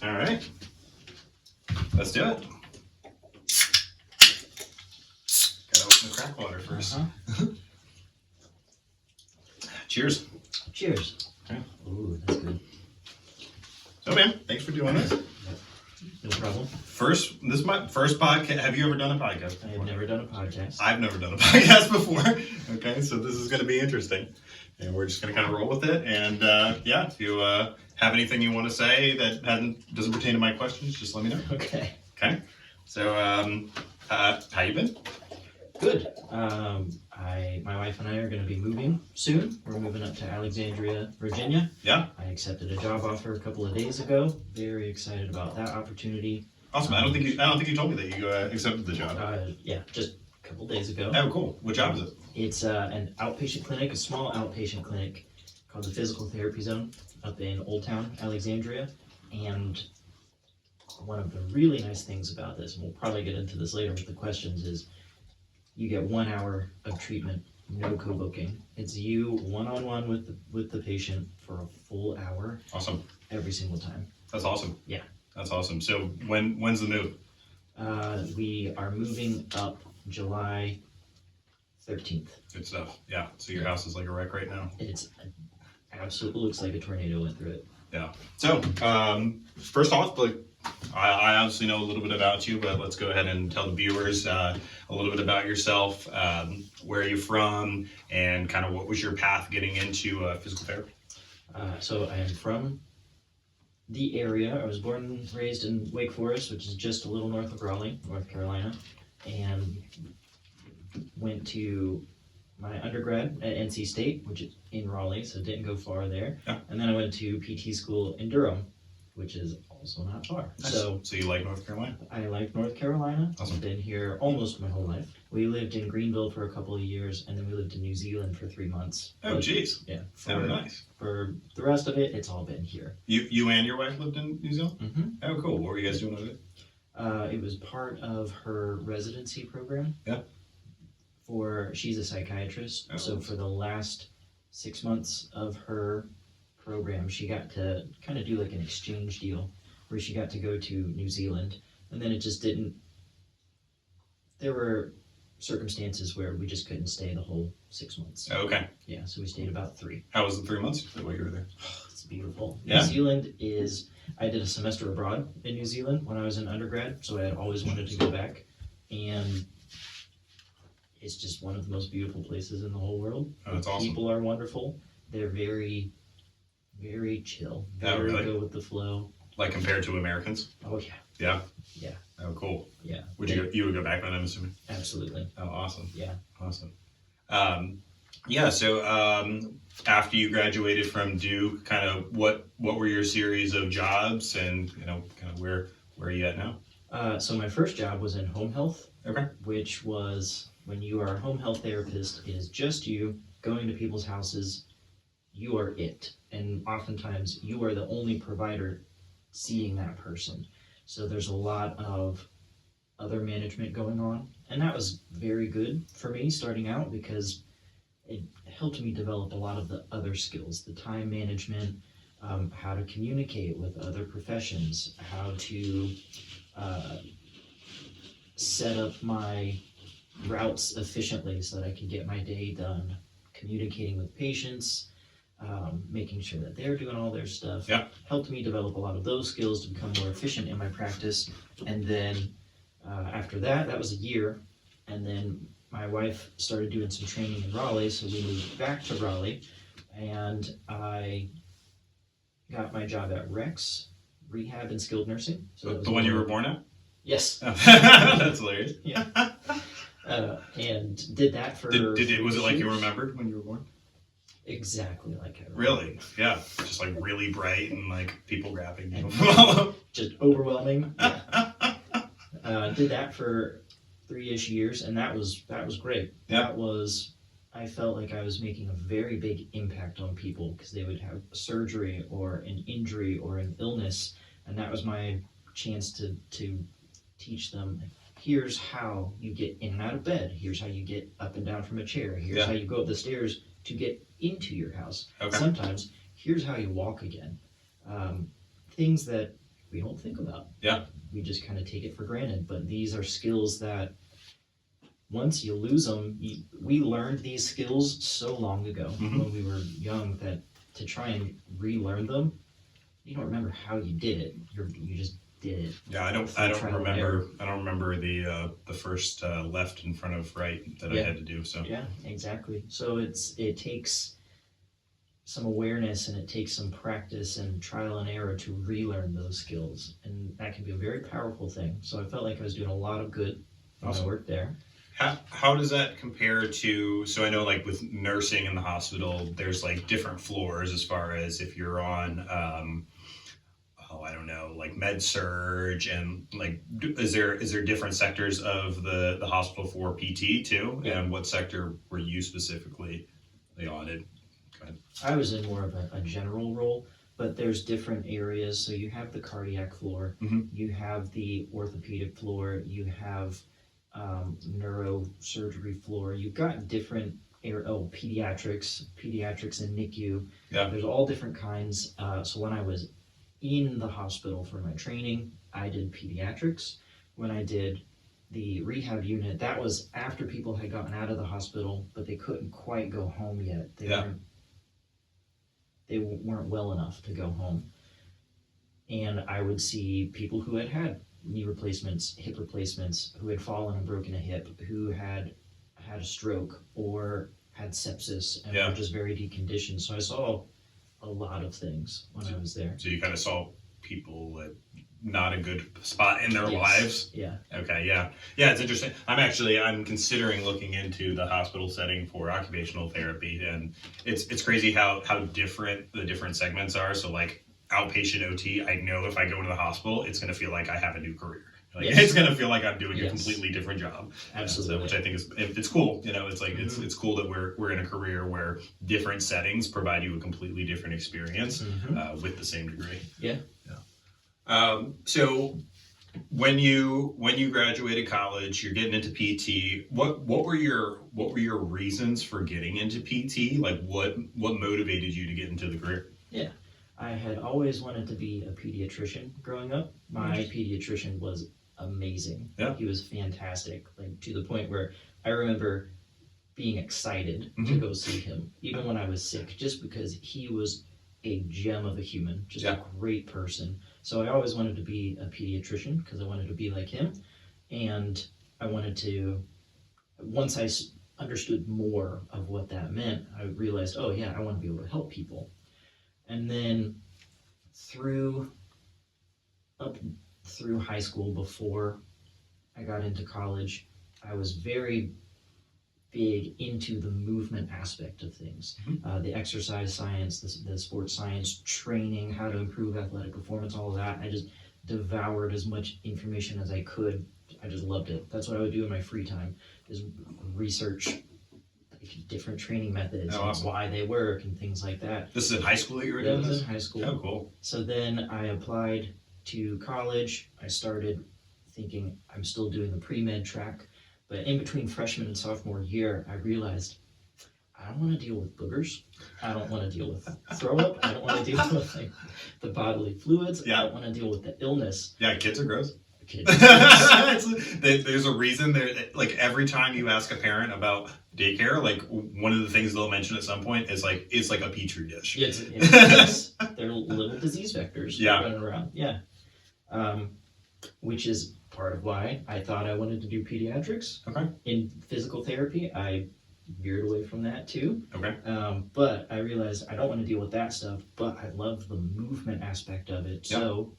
All right. Let's do it. Gotta open the crack water first. Cheers. Cheers. Okay. Ooh, that's good. So, man, thanks for doing this. No problem. This is my first podcast. Have you ever done a podcast before? I have never done a podcast. I've never done a podcast before. Okay, so this is going to be interesting. And we're just going to kind of roll with it. And if you have anything you want to say that doesn't pertain to my questions, just let me know. Okay. Okay. So, how you been? Good. My wife and I are going to be moving soon. We're moving up to Alexandria, Virginia. Yeah. I accepted a job offer a couple of days ago. Very excited about that opportunity. Awesome. I don't think you told me that you accepted the job. Just a couple days ago. Oh, cool. What job is it? It's an outpatient clinic, a small outpatient clinic called the Physical Therapy Zone up in Old Town, Alexandria. And one of the really nice things about this, and we'll probably get into this later with the questions, is you get 1 hour of treatment, no co-booking. It's you one-on-one with the patient for a full hour. Awesome. Every single time. That's awesome. Yeah. That's awesome. So when's the move? We are moving up July 13th. Good stuff. Yeah. So your house is like a wreck right now. It's absolutely looks like a tornado went through it. Yeah. So first off, I obviously know a little bit about you, but let's go ahead and tell the viewers a little bit about yourself. Where are you from, and kind of what was your path getting into physical therapy? So I am from the area. I was born and raised in Wake Forest, which is just a little north of Raleigh, North Carolina, and went to my undergrad at NC State, which is in Raleigh, so didn't go far there. Yeah. And then I went to PT school in Durham, which is also not far. Nice. So you like North Carolina? I like North Carolina. Awesome. I've been here almost my whole life. We lived in Greenville for a couple of years, and then we lived in New Zealand for 3 months. Oh, geez. Yeah. Oh, nice. For the rest of it, it's all been here. You and your wife lived in New Zealand? Mm-hmm. Oh, cool. What were you guys doing over there? It was part of her residency program. Yeah. She's a psychiatrist, Oh, so awesome. for the last 6 months of her program, she got to kind of do like an exchange deal where she got to go to New Zealand, and then it just didn't. There were circumstances where we just couldn't stay the whole 6 months. Oh, okay. Yeah, so we stayed about 3. How was the 3 months while you were there? It's beautiful. Yeah. New Zealand is. I did a semester abroad in New Zealand when I was in undergrad, so I had always wanted to go back, and it's just one of the most beautiful places in the whole world. Oh, that's awesome. People are wonderful. They're very, very chill. Very really? go with the flow. Like compared to Americans? Oh yeah. Yeah. Yeah. Oh, cool. Yeah. You would go back then, I'm assuming? Absolutely. Oh, awesome. Yeah. Awesome. So after you graduated from Duke, kind of what were your series of jobs, and kind of where are you at now? So my first job was in home health. Okay. Which was when you are a home health therapist, it is just you going to people's houses. You are it, and oftentimes you are the only provider seeing that person. So there's a lot of other management going on, and that was very good for me starting out because it helped me develop a lot of the other skills, the time management, how to communicate with other professions, how to set up my routes efficiently so that I can get my day done, communicating with patients, making sure that they're doing all their stuff. Yeah. Helped me develop a lot of those skills to become more efficient in my practice. And then after that was a year, and then my wife started doing some training in Raleigh, so we moved back to Raleigh, and I got my job at Rex Rehab and Skilled Nursing. So that was the one you were born at? Yes. Oh, that's hilarious. Yeah. And did that for. Was it like you remembered when you were born? Exactly like I remember. Really? Yeah. Just like really bright and like people grabbing you. Just overwhelming. Yeah. Did that for 3-ish years, and that was great. Yeah. I felt like I was making a very big impact on people because they would have surgery or an injury or an illness, and that was my chance to teach them, here's how you get in and out of bed, here's how you get up and down from a chair, here's how you go up the stairs to get into your house. Okay. Sometimes, here's how you walk again. Things that we don't think about. Yeah. We just kind of take it for granted. But these are skills that once you lose them, we learned these skills so long ago when we were young that to try and relearn them, you don't remember how you did it. You just did it. Yeah, I don't remember the first left in front of right that I had to do. So yeah, exactly. So it takes some awareness and it takes some practice and trial and error to relearn those skills, and that can be a very powerful thing. So I felt like I was doing a lot of good when I worked there. How does that compare to, so I know like with nursing in the hospital, there's like different floors as far as if you're on, I don't know, like med surge and like, is there different sectors of the hospital for PT too? Yeah. And what sector were you specifically audited? Go ahead. I was in more of a general role, but there's different areas. So you have the cardiac floor, you have the orthopedic floor, you have neurosurgery floor. You've got different pediatrics and NICU. Yeah. There's all different kinds. So when I was in the hospital for my training, I did pediatrics. When I did the rehab unit, that was after people had gotten out of the hospital, but they couldn't quite go home yet. They weren't well enough to go home. And I would see people who had knee replacements, hip replacements, who had fallen and broken a hip, who had a stroke or had sepsis and were just very deconditioned. So I saw a lot of things when I was there. So you kind of saw people at not a good spot in their lives. Yeah. Okay. Yeah. Yeah. It's interesting. I'm considering looking into the hospital setting for occupational therapy, and it's crazy how different the different segments are. So like outpatient OT, I know if I go to the hospital, it's going to feel like I have a new career. Like it's going to feel like I'm doing a completely different job. Absolutely. So, which I think it's cool. It's like it's cool that we're in a career where different settings provide you a completely different experience with the same degree. Yeah. So when you graduated college, you're getting into PT. What were your reasons for getting into PT? Like what motivated you to get into the career? Yeah. I had always wanted to be a pediatrician growing up. My pediatrician was amazing. Yeah. He was fantastic, like to the point where I remember being excited to go see him, even when I was sick, just because he was a gem of a human, just a great person. So I always wanted to be a pediatrician because I wanted to be like him. And I wanted to, once I understood more of what that meant, I realized, oh yeah, I want to be able to help people. And then through high school, before I got into college, I was very big into the movement aspect of things. The exercise science, the sports science, training, how to improve athletic performance, all of that. I just devoured as much information as I could. I just loved it. That's what I would do in my free time, is research different training methods and why they work and things like that. This is in high school that you were doing this? In high school. Oh, cool. So then I applied to college. I started thinking I'm still doing the pre-med track, but in between freshman and sophomore year, I realized I don't want to deal with boogers. I don't want to deal with throw up. I don't want to deal with like the bodily fluids. I don't want to deal with the illness. Yeah, kids are gross. Kids. There's a reason. Like every time you ask a parent about daycare, like one of the things they'll mention at some point is like it's like a petri dish. Yes, they're little disease vectors running around. Yeah, which is part of why I thought I wanted to do pediatrics. Okay. In physical therapy, I veered away from that too. Okay. But I realized I don't want to deal with that stuff, but I love the movement aspect of it. Yep. So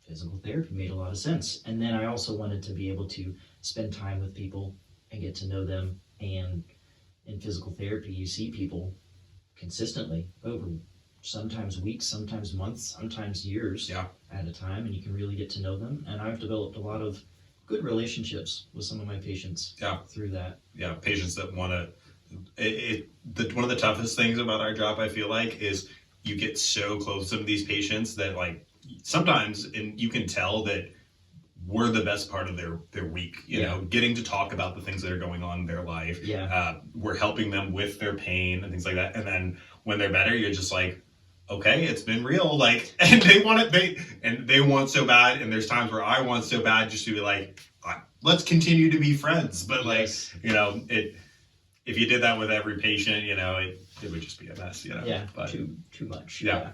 physical therapy made a lot of sense. And then I also wanted to be able to spend time with people and get to know them. And in physical therapy, you see people consistently over sometimes weeks, sometimes months, sometimes years at a time, and you can really get to know them. And I've developed a lot of good relationships with some of my patients through that. Yeah, patients that want to... one of the toughest things about our job, I feel like, is you get so close to some of these patients that like sometimes, and you can tell that we're the best part of their week, you know, getting to talk about the things that are going on in their life. We're helping them with their pain and things like that. And then when they're better, you're just like, okay, it's been real. Like, and they want so bad. And there's times where I want so bad just to be like, let's continue to be friends. But like, Yes. if you did that with every patient, it would just be a mess, Yeah, But too much. Yeah.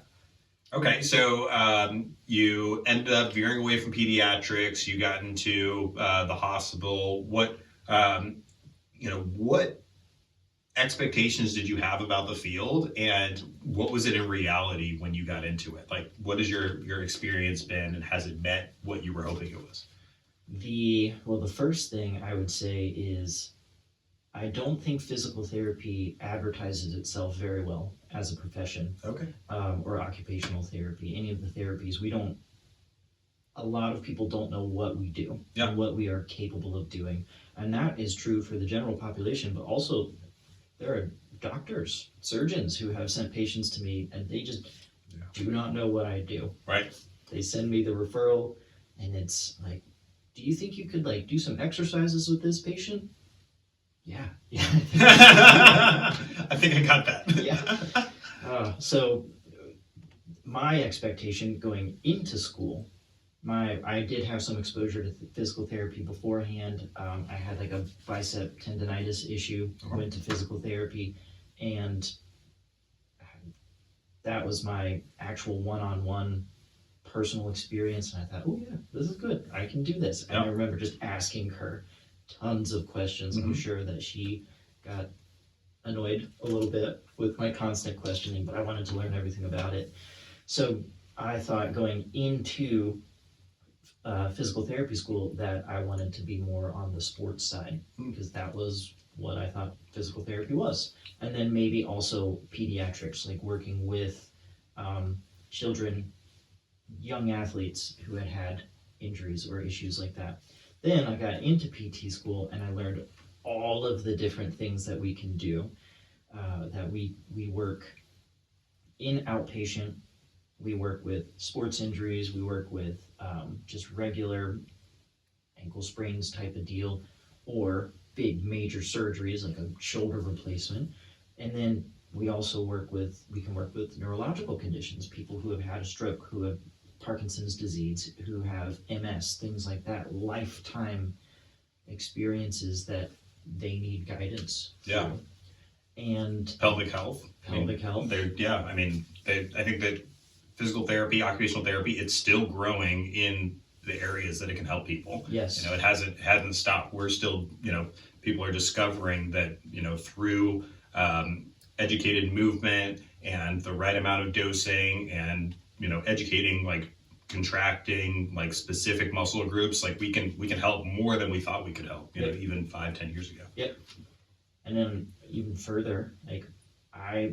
Okay, so you ended up veering away from pediatrics. You got into the hospital. What expectations did you have about the field, and what was it in reality when you got into it? Like, what has your experience been, and has it met what you were hoping it was? The first thing I would say is I don't think physical therapy advertises itself very well as a profession, Okay. or occupational therapy. Any of the therapies, a lot of people don't know what we do Yeah. and what we are capable of doing. And that is true for the general population, but also there are doctors, surgeons who have sent patients to me and they just do not know what I do. Right. They send me the referral and it's like, do you think you could like do some exercises with this patient? Yeah. I think I got that. Yeah. So my expectation going into school, I did have some exposure to physical therapy beforehand. I had like a bicep tendonitis issue, went to physical therapy, and that was my actual one-on-one personal experience. And I thought, oh yeah, this is good. I can do this. And I remember just asking her tons of questions. I'm sure that she got annoyed a little bit with my constant questioning, but I wanted to learn everything about it. So I thought going into physical therapy school that I wanted to be more on the sports side, because that was what I thought physical therapy was. And then maybe also pediatrics, like working with children, young athletes who had injuries or issues like that. Then I got into PT school and I learned all of the different things that we can do. That we work in outpatient, we work with sports injuries, we work with just regular ankle sprains type of deal, or big major surgeries like a shoulder replacement. And then we can work with neurological conditions, people who have had a stroke, who have Parkinson's disease, who have MS, things like that, lifetime experiences that they need guidance Yeah. for. And Pelvic health. health. I think that physical therapy, occupational therapy, it's still growing in the areas that it can help people. Yes. It hasn't stopped. We're still, people are discovering that, through educated movement and the right amount of dosing and, educating like contracting like specific muscle groups, like we can help more than we thought we could help, even 5-10 years ago. Yep. And then even further, like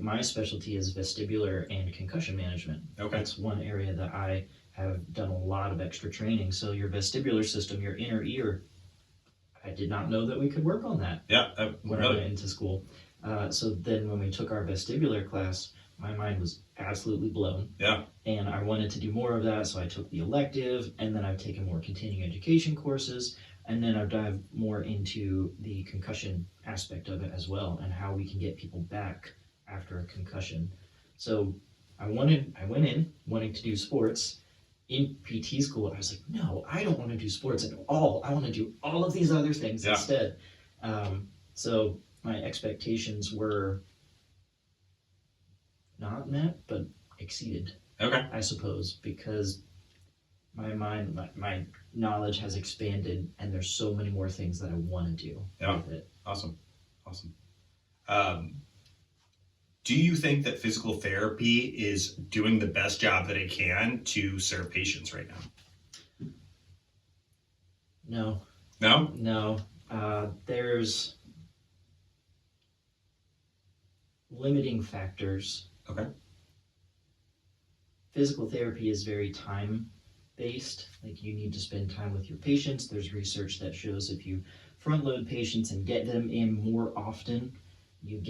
my specialty is vestibular and concussion management. Okay. That's one area that I have done a lot of extra training. So your vestibular system, your inner ear, I did not know that we could work on that. Yeah. When I went into school. So then when we took our vestibular class, my mind was absolutely blown. Yeah. And I wanted to do more of that, so I took the elective, and then I've taken more continuing education courses, and then I've dived more into the concussion aspect of it as well, and how we can get people back after a concussion. So I went in wanting to do sports. In PT school, I was like, no, I don't want to do sports at all. I want to do all of these other things instead. So my expectations were not met, but exceeded. Okay. I suppose, because my mind, my knowledge has expanded, and there's so many more things that I want to do with it. Awesome. Do you think that physical therapy is doing the best job that it can to serve patients right now? No. There's limiting factors. Okay. Physical therapy is very time-based. Like, you need to spend time with your patients. There's research that shows if you front-load patients and get them in more often, you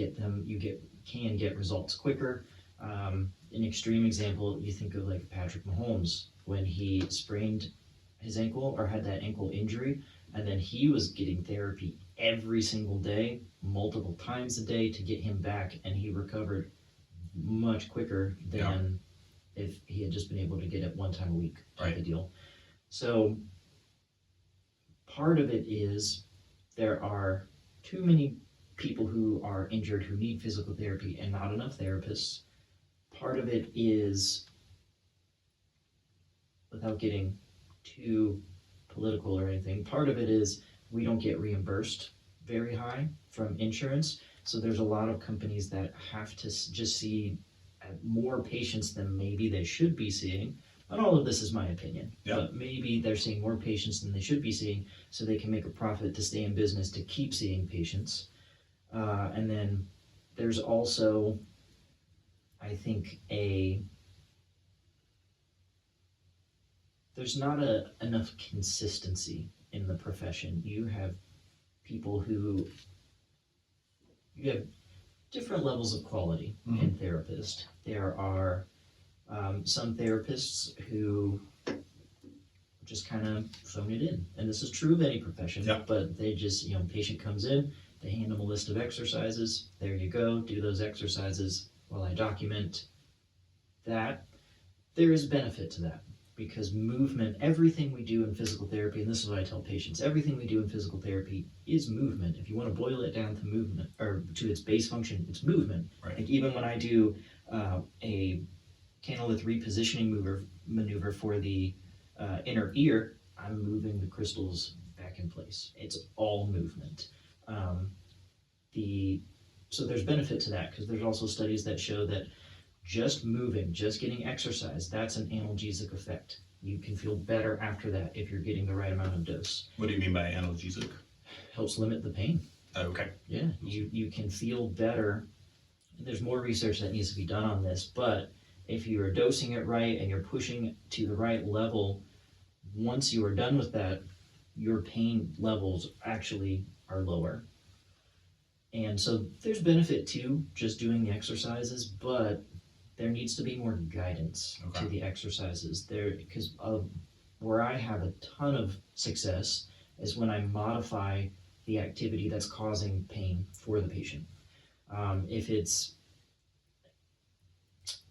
can get results quicker. An extreme example, you think of like Patrick Mahomes, when he sprained his ankle or had that ankle injury, and then he was getting therapy every single day, multiple times a day to get him back, and he recovered much quicker than if he had just been able to get it one time a week type of deal. So part of it is there are too many people who are injured who need physical therapy and not enough therapists. Part of it is, without getting too political or anything, part of it is we don't get reimbursed very high from insurance. So there's a lot of companies that have to just see more patients than maybe they should be seeing. Not all of this is my opinion, but maybe they're seeing more patients than they should be seeing so they can make a profit to stay in business to keep seeing patients. And then there's also, I think, there's not enough consistency in the profession. You have people who, you have different levels of quality in therapists. There are some therapists who just kind of phone it in. And this is true of any profession, but they just, patient comes in, they hand them a list of exercises. There you go, do those exercises while I document that. There is benefit to that because movement, everything we do in physical therapy, and this is what I tell patients, everything we do in physical therapy is movement. If you want to boil it down to movement or to its base function, it's movement. Right. Like even when I do a canalith repositioning maneuver for the inner ear, I'm moving the crystals back in place. It's all movement. So there's benefit to that because there's also studies that show that just moving, just getting exercise, that's an analgesic effect. You can feel better after that if you're getting the right amount of dose. What do you mean by analgesic? Helps limit the pain. Oh, okay. Yeah, you can feel better. There's more research that needs to be done on this, but if you are dosing it right and you're pushing to the right level, once you are done with that, your pain levels actually are lower. And so there's benefit to just doing the exercises, but there needs to be more guidance to the exercises there, because where I have a ton of success is when I modify the activity that's causing pain for the patient. If it's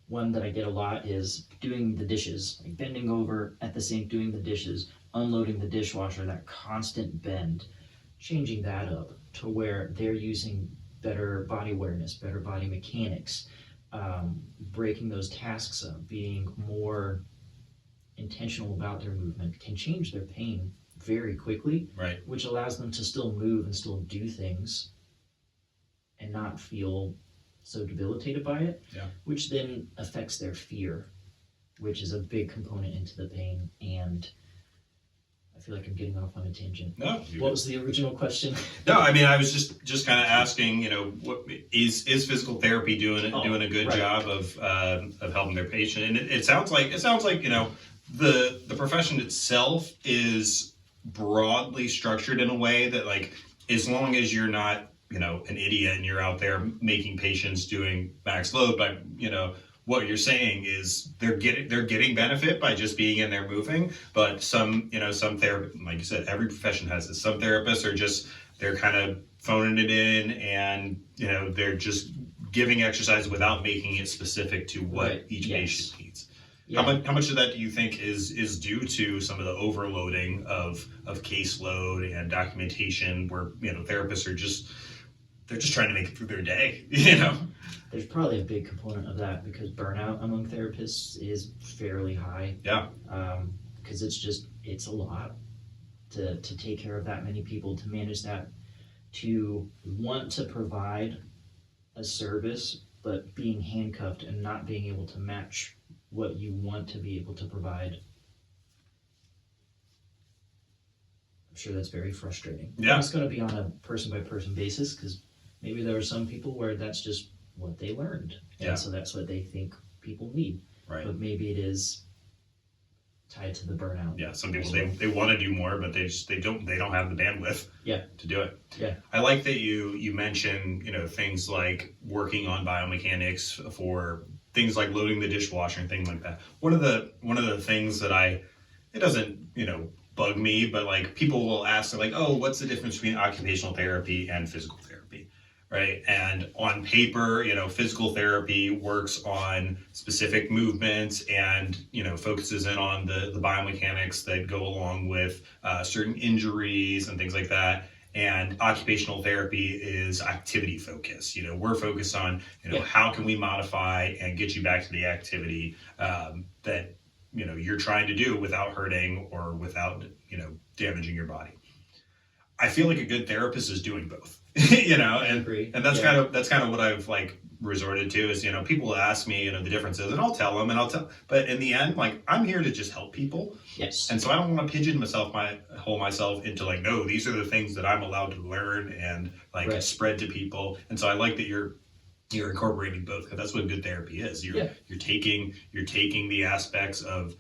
one that I get a lot is doing the dishes, like bending over at the sink, doing the dishes, unloading the dishwasher, that constant bend, changing that up to where they're using better body awareness, better body mechanics, breaking those tasks up, being more intentional about their movement can change their pain very quickly, right? Which allows them to still move and still do things and not feel so debilitated by it, which then affects their fear, which is a big component into the pain. And I feel like I'm getting off on a tangent. No. What was the original question? No, I mean, I was just kind of asking, what is physical therapy doing a good job of helping their patient? And it sounds like the profession itself is broadly structured in a way that, like, as long as you're not an idiot and you're out there making patients doing max load, but what you're saying is they're getting benefit by just being in there moving. But some therapists, like you said, every profession has this. Some therapists are they're kind of phoning it in, and they're just giving exercise without making it specific to what each patient needs. Yeah. How much of that do you think is due to some of the overloading of caseload and documentation, where therapists are just trying to make it through their day? There's probably a big component of that because burnout among therapists is fairly high. Yeah. Because it's a lot to take care of that many people, to manage that, to want to provide a service, but being handcuffed and not being able to match what you want to be able to provide. I'm sure that's very frustrating. Yeah. It's going to be on a person-by-person basis because maybe there are some people where that's just what they learned. And so that's what they think people need. Right. But maybe it is tied to the burnout. Yeah, some people they want to do more, but they don't have the bandwidth to do it. Yeah. I like that you mention, things like working on biomechanics for things like loading the dishwasher and things like that. One of the things that it doesn't, bug me, but like people will ask, like, oh, what's the difference between occupational therapy and physical therapy? right? And on paper, physical therapy works on specific movements and, focuses in on the biomechanics that go along with certain injuries and things like that. And occupational therapy is activity focused. We're focused on, Yeah. how can we modify and get you back to the activity that, you're trying to do without hurting or without, damaging your body. I feel like a good therapist is doing both, I agree. and that's Yeah. kind of what I've like resorted to is, people ask me, the differences, and I'll tell them, but in the end, like, I'm here to just help people. Yes. And so I don't want to pigeon myself into like, no, these are the things that I'm allowed to learn and like Right. spread to people. And so I like that you're incorporating both, because that's what good therapy is. You're Yeah. you're taking the aspects of,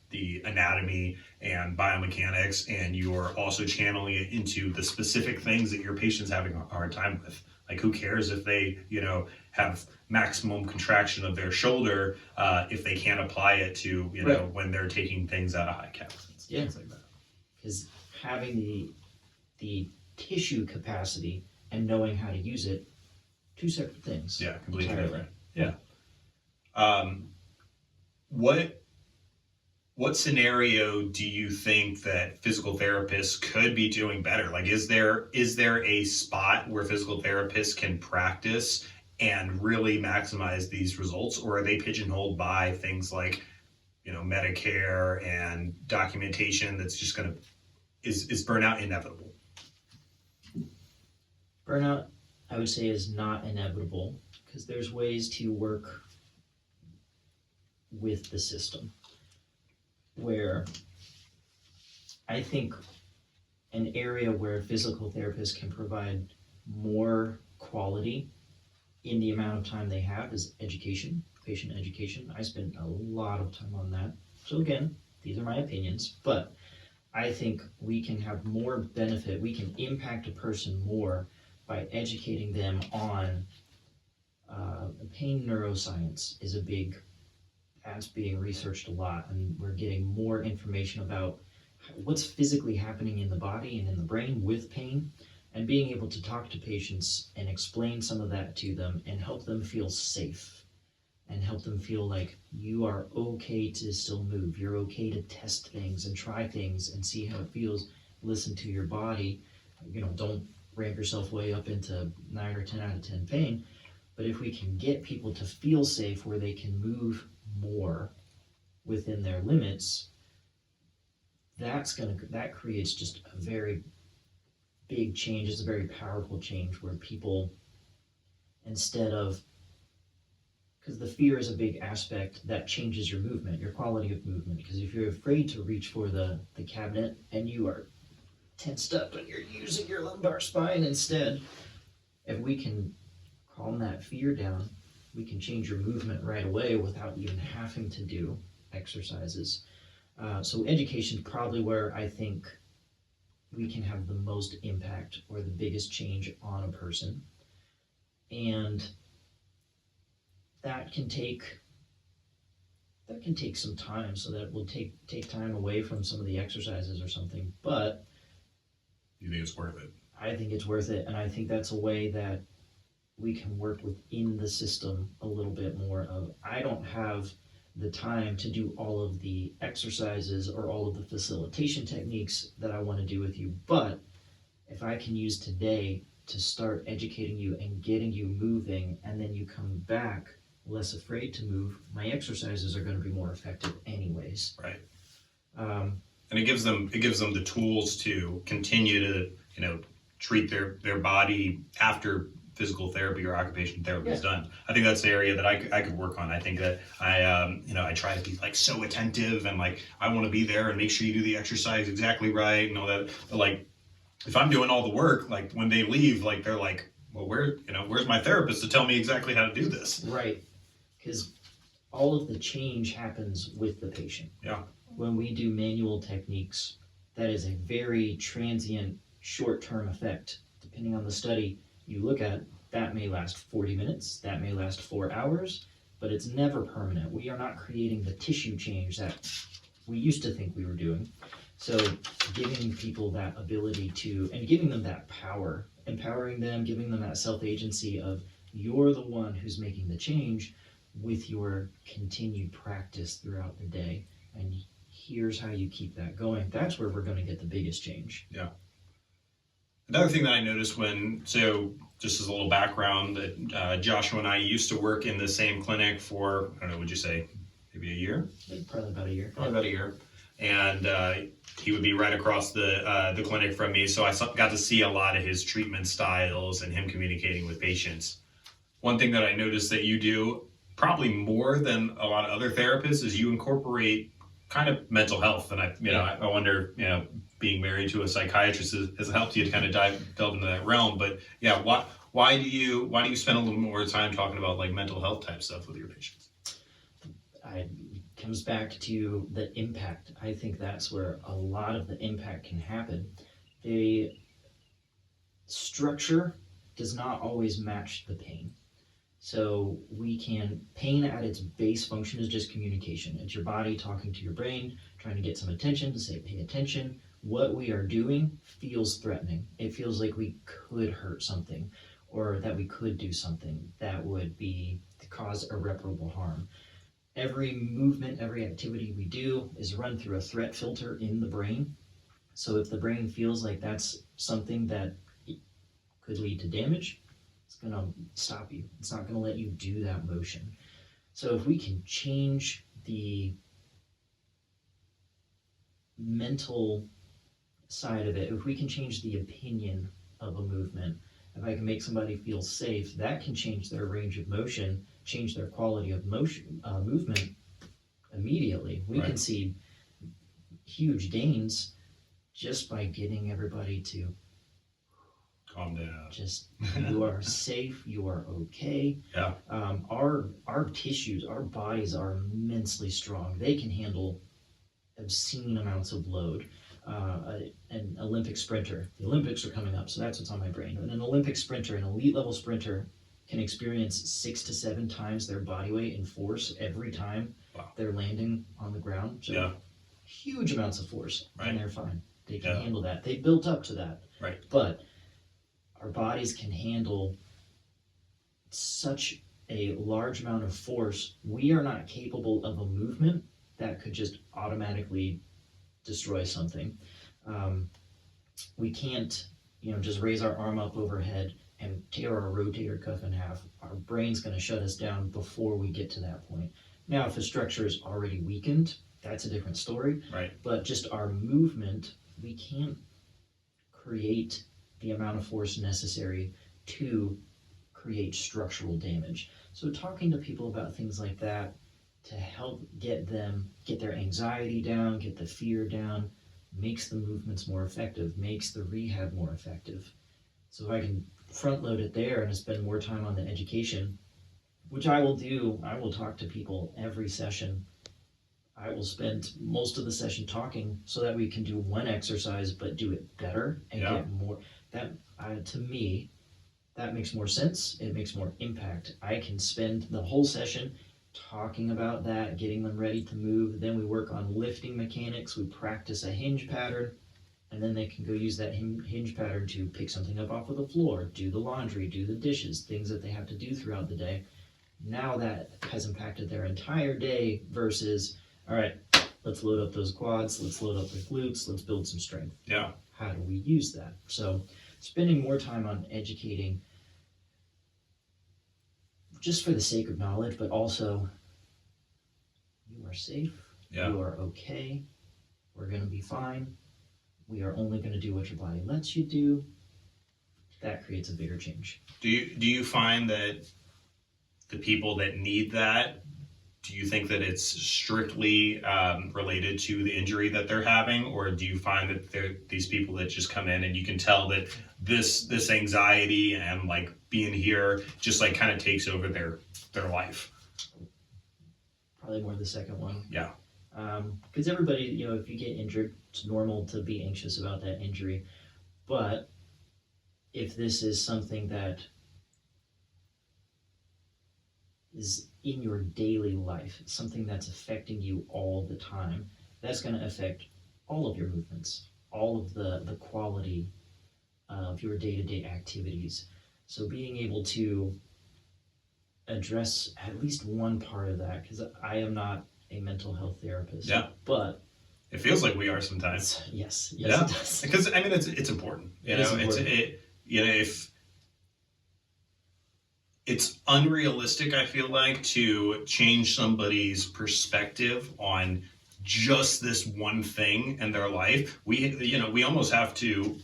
the anatomy and biomechanics, and you're also channeling it into the specific things that your patient's having a hard time with. Like, who cares if they, have maximum contraction of their shoulder if they can't apply it to, Right. when they're taking things out of high calories, Yeah. things like that. Because having the tissue capacity and knowing how to use it, two separate things. Yeah, completely Entirely. different. Yeah. What scenario do you think that physical therapists could be doing better? Like, is there a spot where physical therapists can practice and really maximize these results, or are they pigeonholed by things like, Medicare and documentation that's just going to is burnout inevitable? Burnout, I would say, is not inevitable because there's ways to work with the system where I think an area where physical therapists can provide more quality in the amount of time they have is education, patient education. I spend a lot of time on that. So again, these are my opinions, but I think we can have more benefit, we can impact a person more by educating them on pain neuroscience is that's being researched a lot, and we're getting more information about what's physically happening in the body and in the brain with pain, and being able to talk to patients and explain some of that to them and help them feel safe and help them feel like you are okay to still move. You're okay to test things and try things and see how it feels. Listen to your body. Don't ramp yourself way up into 9 or 10 out of 10 pain. But if we can get people to feel safe where they can move more within their limits, that creates just a very big change. It's a very powerful change where people, instead of, because the fear is a big aspect that changes your movement, your quality of movement. Because if you're afraid to reach for the cabinet and you are tensed up and you're using your lumbar spine instead, if we can calm that fear down, we can change your movement right away without even having to do exercises. So education is probably where I think we can have the most impact or the biggest change on a person. And that can take some time, so that will take time away from some of the exercises or something, but You think it's worth it? I think it's worth it, and I think that's a way that we can work within the system a little bit more of, I don't have the time to do all of the exercises or all of the facilitation techniques that I want to do with you, but if I can use today to start educating you and getting you moving, and then you come back less afraid to move, my exercises are going to be more effective anyways. Right. And it gives them the tools to continue to, treat their body after physical therapy or occupational therapy is done. I think that's the area that I could work on. I think that I try to be like so attentive and like I want to be there and make sure you do the exercise exactly right and all that. But like if I'm doing all the work, like when they leave, like they're like, well, where's my therapist to tell me exactly how to do this? Right, because all of the change happens with the patient. Yeah. When we do manual techniques, that is a very transient, short-term effect. Depending on the study you look at, that may last 40 minutes, that may last 4 hours, but it's never permanent. We are not creating the tissue change that we used to think we were doing. So giving people that ability to, and giving them that power empowering them, giving them that self-agency of you're the one who's making the change with your continued practice throughout the day. And here's how you keep that going. That's where we're going to get the biggest change. Another thing that I noticed so just as a little background, that Joshua and I used to work in the same clinic for, I don't know, would you say maybe a year? Probably about a year. Probably about a year. And he would be right across the clinic from me. So I got to see a lot of his treatment styles and him communicating with patients. One thing that I noticed that you do probably more than a lot of other therapists is you incorporate kind of mental health. And I wonder, being married to a psychiatrist has helped you to kind of delve into that realm. But yeah, why do you spend a little more time talking about like mental health type stuff with your patients? It comes back to the impact. I think that's where a lot of the impact can happen. The structure does not always match the pain. So pain at its base function is just communication. It's your body talking to your brain, trying to get some attention, to say, pay attention. What we are doing feels threatening. It feels like we could hurt something, or that we could do something that would cause irreparable harm. Every movement, every activity we do is run through a threat filter in the brain. So if the brain feels like that's something that could lead to damage, it's going to stop you. It's not going to let you do that motion. So if we can change the mental side of it, if we can change the opinion of a movement, if I can make somebody feel safe, that can change their range of motion, change their quality of motion, movement immediately. We can see huge gains just by getting everybody to calm down. Just, you are safe, you are okay. Yeah. Our tissues, our bodies are immensely strong. They can handle obscene amounts of load. An Olympic sprinter, the Olympics are coming up, so that's what's on my brain. And an Olympic sprinter, an elite level sprinter, can experience 6 to 7 times their body weight in force every time they're landing on the ground. So huge amounts of force, and they're fine. They can handle that. They built up to that. Right. But our bodies can handle such a large amount of force. We are not capable of a movement that could just automatically destroy something. We can't, just raise our arm up overhead and tear our rotator cuff in half. Our brain's going to shut us down before we get to that point. Now, if the structure is already weakened, that's a different story. Right. But just our movement, we can't create the amount of force necessary to create structural damage. So talking to people about things like that to help get their anxiety down, get the fear down, makes the movements more effective, makes the rehab more effective. So if I can front load it there and spend more time on the education, which I will do, I will talk to people every session. I will spend most of the session talking so that we can do one exercise but do it better and get more. That to me, that makes more sense. It makes more impact. I can spend the whole session talking about that, getting them ready to move. Then we work on lifting mechanics. We practice a hinge pattern, and then they can go use that hinge pattern to pick something up off of the floor, do the laundry, do the dishes, things that they have to do throughout the day. Now that has impacted their entire day versus, all right, let's load up those quads, let's load up the glutes, let's build some strength. Yeah. How do we use that? So spending more time on educating just for the sake of knowledge, but also you are safe, you are okay, we're going to be fine, we are only going to do what your body lets you do. That creates a bigger change. Do you find that the people that need that, do you think that it's strictly related to the injury that they're having, or do you find that they're these people that just come in and you can tell that this anxiety and like being here just like kind of takes over their life? Probably more the second one. Yeah. Because everybody, if you get injured, it's normal to be anxious about that injury. But if this is something that is in your daily life, something that's affecting you all the time, that's going to affect all of your movements, all of the quality of your day-to-day activities. So being able to address at least one part of that, because I am not a mental health therapist. Yeah. But it feels like we are sometimes. Yes, Yeah. it does. Because I mean, it's important. If it's unrealistic, I feel like, to change somebody's perspective on just this one thing in their life. We almost have to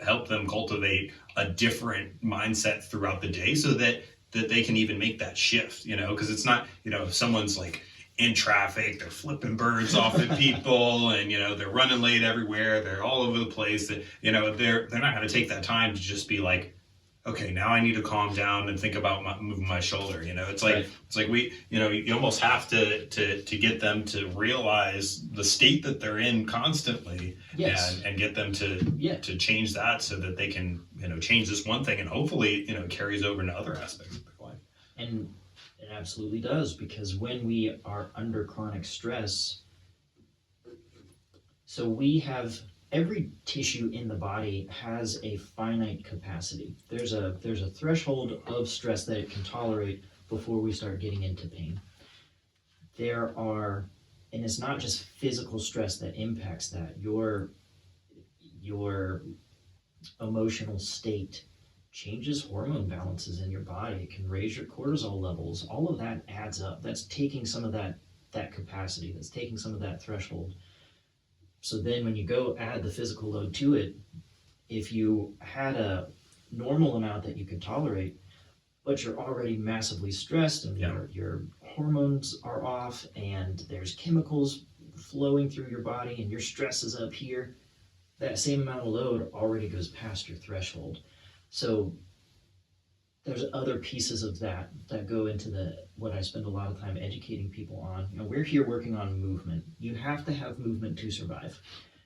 help them cultivate a different mindset throughout the day, so that they can even make that shift. Because it's not, if someone's like in traffic, they're flipping birds off at people, and they're running late everywhere, they're all over the place, that they're not going to take that time to just be like, okay, now I need to calm down and think about moving my shoulder. It's like, Right. it's like you almost have to get them to realize the state that they're in constantly. Yes. And get them to change that, so that they can change this one thing, and hopefully it carries over into other aspects of their life. And it absolutely does, because when we are under chronic stress, so we have every tissue in the body has a finite capacity. There's a threshold of stress that it can tolerate before we start getting into pain. And it's not just physical stress that impacts that. Your emotional state changes hormone balances in your body. It can raise your cortisol levels. All of that adds up. That's taking some of that capacity. That's taking some of that threshold. So then when you go add the physical load to it, if you had a normal amount that you could tolerate, but you're already massively stressed, and your hormones are off, and there's chemicals flowing through your body, and your stress is up here, that same amount of load already goes past your threshold. So there's other pieces of that go into what I spend a lot of time educating people on. We're here working on movement. You have to have movement to survive.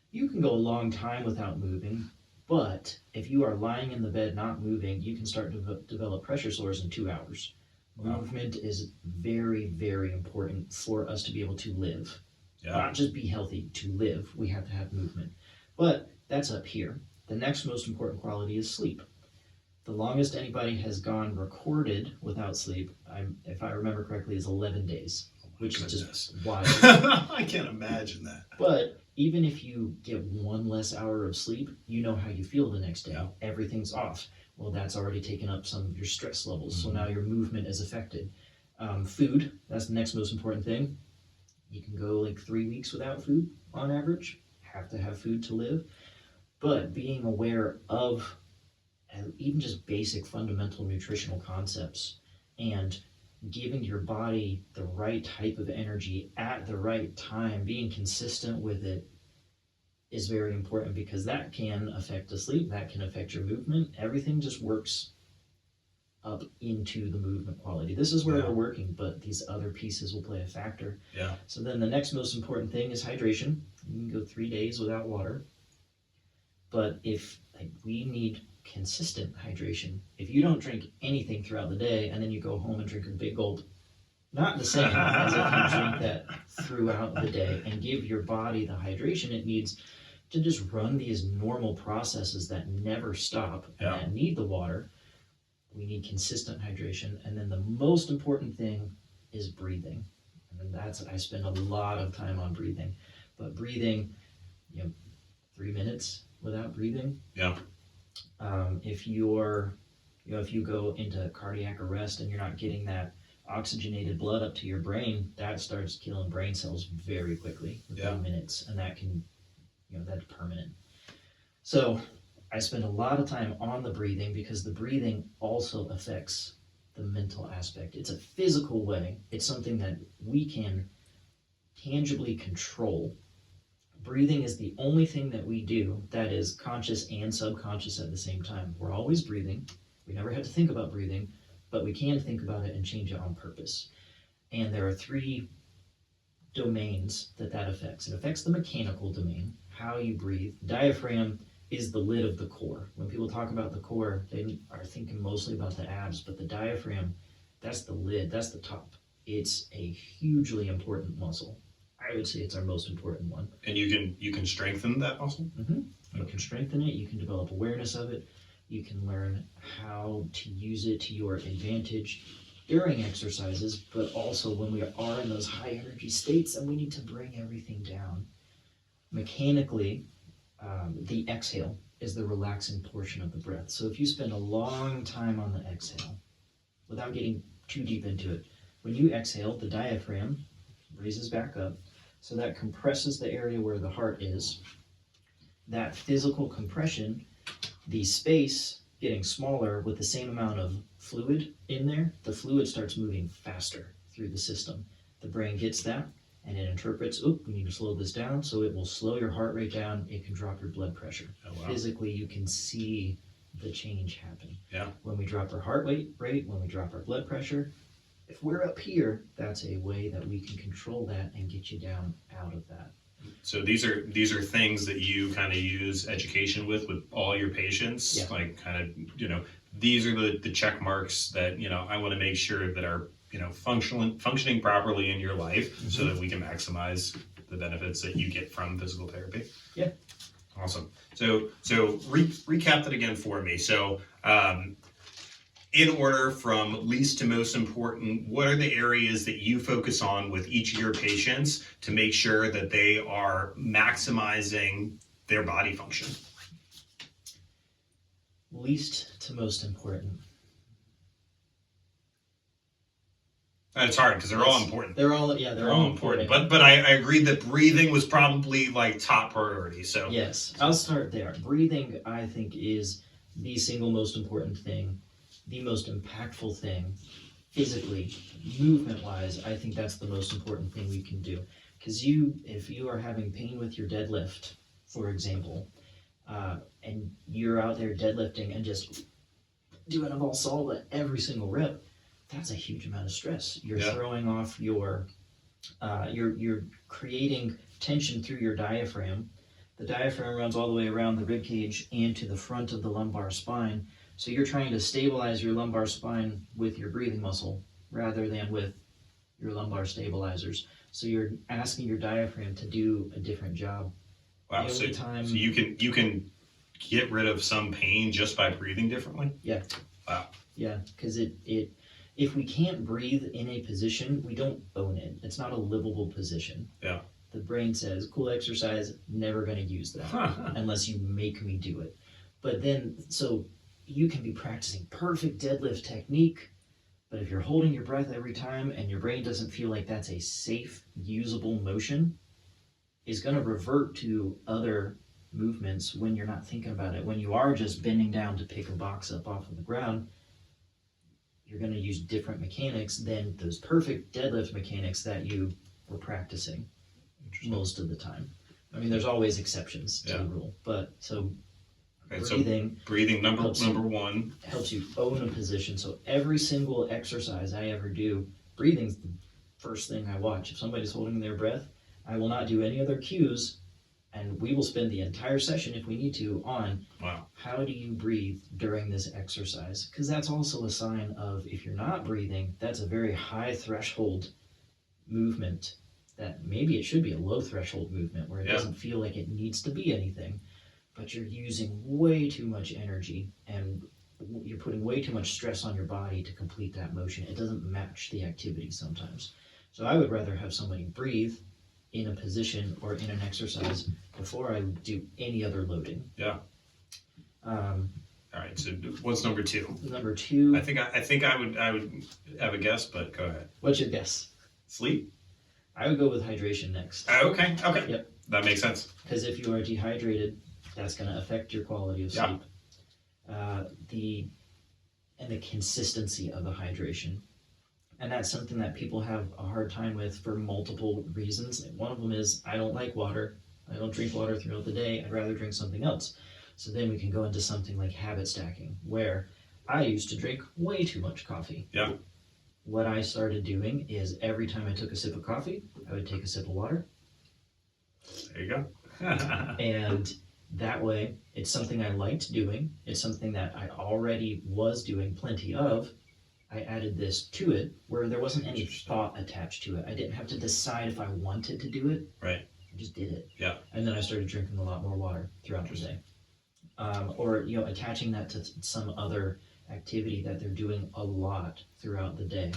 You can go a long time without moving, but if you are lying in the bed not moving, you can start to develop pressure sores in 2 hours. Wow. Movement is very, very important for us to be able to live. Yeah. Not just be healthy, to live. We have to have movement. But that's up here. The next most important quality is sleep. The longest anybody has gone recorded without sleep, if I remember correctly, is 11 days, which is just wild. I can't imagine that. But even if you get one less hour of sleep, you know how you feel the next day. Yeah. Everything's off. Well, that's already taken up some of your stress levels, Mm-hmm. so now your movement is affected. Food, that's the next most important thing. You can go like 3 weeks without food on average. Have to have food to live. But being aware of even just basic fundamental nutritional concepts, and giving your body the right type of energy at the right time, being consistent with it, is very important, because that can affect the sleep, that can affect your movement. Everything just works up into the movement quality. This is where we're working, but these other pieces will play a factor. Yeah. So then the next most important thing is hydration. You can go 3 days without water, but we need consistent hydration. If you don't drink anything throughout the day, and then you go home and drink a big gulp, not the same as if you drink that throughout the day and give your body the hydration it needs to just run these normal processes that never stop and that need the water. We need consistent hydration. And then the most important thing is breathing. And I spend a lot of time on breathing. But breathing, 3 minutes without breathing. Yeah. If you go into cardiac arrest and you're not getting that oxygenated blood up to your brain, that starts killing brain cells very quickly within minutes, and that can, that's permanent. So I spend a lot of time on the breathing, because the breathing also affects the mental aspect. It's a physical way. It's something that we can tangibly control. Breathing is the only thing that we do that is conscious and subconscious at the same time. We're always breathing. We never have to think about breathing, but we can think about it and change it on purpose. And there are 3 domains that affects. It affects the mechanical domain, how you breathe. Diaphragm is the lid of the core. When people talk about the core, they are thinking mostly about the abs, but the diaphragm, that's the lid, that's the top. It's a hugely important muscle. I would say it's our most important one. And you can strengthen that muscle. You can strengthen it, you can develop awareness of it, you can learn how to use it to your advantage during exercises, but also when we are in those high energy states and we need to bring everything down. Mechanically, the exhale is the relaxing portion of the breath. So if you spend a long time on the exhale, without getting too deep into it, when you exhale, the diaphragm raises back up, so that compresses the area where the heart is. That physical compression, the space getting smaller with the same amount of fluid in there, the fluid starts moving faster through the system. The brain gets that and it interprets, we need to slow this down, so it will slow your heart rate down, it can drop your blood pressure. Oh, wow. Physically, you can see the change happen. Yeah. When we drop our heart rate, when we drop our blood pressure, if we're up here, that's a way that we can control that and get you down out of that. So these are things that you kind of use education with all your patients. Yeah. Like kind of, these are the check marks that, I want to make sure that are, functioning properly in your life so that we can maximize the benefits that you get from physical therapy. Yeah. Awesome. So recap that again for me. So, in order from least to most important, what are the areas that you focus on with each of your patients to make sure that they are maximizing their body function? Least to most important. It's hard because they're all important. They're all important. But I agreed that breathing was probably like top priority. So yes, I'll start there. Breathing, I think, is the single most important thing, the most impactful thing, physically, movement-wise. I think that's the most important thing we can do. Because if you are having pain with your deadlift, for example, and you're out there deadlifting and just doing a Valsalva every single rep, that's a huge amount of stress. You're throwing off you're creating tension through your diaphragm. The diaphragm runs all the way around the rib cage and to the front of the lumbar spine. So you're trying to stabilize your lumbar spine with your breathing muscle rather than with your lumbar stabilizers. So you're asking your diaphragm to do a different job. Wow. So you can get rid of some pain just by breathing differently? Yeah. Wow. Yeah, because if we can't breathe in a position, we don't own it. It's not a livable position. Yeah. The brain says, cool exercise, never going to use that unless you make me do it. But then, so you can be practicing perfect deadlift technique, but if you're holding your breath every time and your brain doesn't feel like that's a safe, usable motion, it's going to revert to other movements when you're not thinking about it. When you are just bending down to pick a box up off of the ground, you're going to use different mechanics than those perfect deadlift mechanics that you were practicing most of the time. I mean, there's always exceptions to the rule, but breathing number one helps you own a position. So every single exercise I ever do, breathing's the first thing I watch. If somebody's holding their breath, I will not do any other cues, and we will spend the entire session, if we need to, on how do you breathe during this exercise? Because that's also a sign of, if you're not breathing, that's a very high threshold movement that maybe it should be a low threshold movement where it doesn't feel like it needs to be anything, but you're using way too much energy and you're putting way too much stress on your body to complete that motion. It doesn't match the activity sometimes. So I would rather have somebody breathe in a position or in an exercise before I do any other loading. Yeah. All right. So what's number two? Number two. I think I would have a guess, but go ahead. What's your guess? Sleep. I would go with hydration next. Okay. Yep. That makes sense. Because if you are dehydrated, that's going to affect your quality of sleep. The consistency of the hydration. And that's something that people have a hard time with for multiple reasons. One of them is, I don't like water. I don't drink water throughout the day. I'd rather drink something else. So then we can go into something like habit stacking, where I used to drink way too much coffee. Yeah. What I started doing is every time I took a sip of coffee, I would take a sip of water. There you go. And that way, it's something I liked doing. It's something that I already was doing plenty of. I added this to it where there wasn't any Interesting. thought attached to it. I didn't have to decide if I wanted to do it. Right. I just did it. Yeah. And then I started drinking a lot more water throughout the day. Or, you know, attaching that to some other activity that they're doing a lot throughout the day.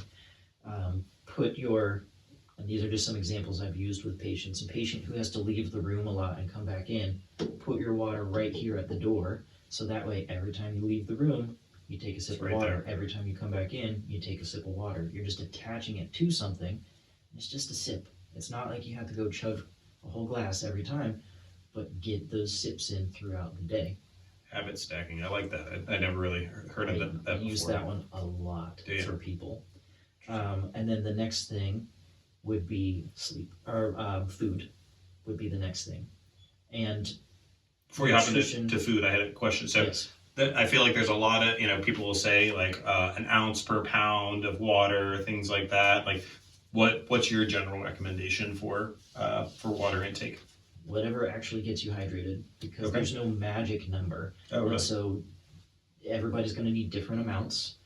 And these are just some examples I've used with patients. A patient who has to leave the room a lot and come back in, put your water right here at the door. So that way, every time you leave the room, you take a sip of right water. there. Every time you come back in, you take a sip of water. You're just attaching it to something. It's just a sip. It's not like you have to go chug a whole glass every time, but get those sips in throughout the day. Habit stacking. I like that. I never really heard of that I before. use that one a lot Do you? for people. And then the next thing would be sleep, or food would be the next thing. And Before you hop nutrition- into food, I had a question. So yes, I feel like there's a lot of, people will say like an ounce per pound of water, things like that. Like what's your general recommendation for water intake? whatever actually gets you hydrated, because Okay. there's no magic number. Oh, And so everybody's going to need different amounts,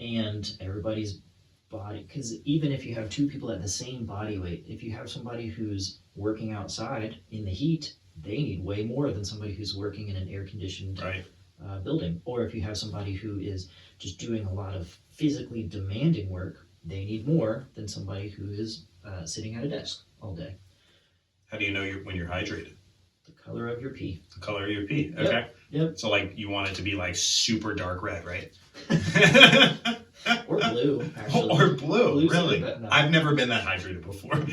and everybody's body, because even if you have two people at the same body weight, if you have somebody who's working outside in the heat, they need way more than somebody who's working in an air conditioned Right. building. Or if you have somebody who is just doing a lot of physically demanding work, they need more than somebody who is sitting at a desk all day. How do you know when you're hydrated? The color of your pee. The color of your pee. Yep. Okay. Yep. So like you want it to be like super dark red, right? Or blue, actually. Or blue. Blue's Really? good, but no. I've never been that hydrated before.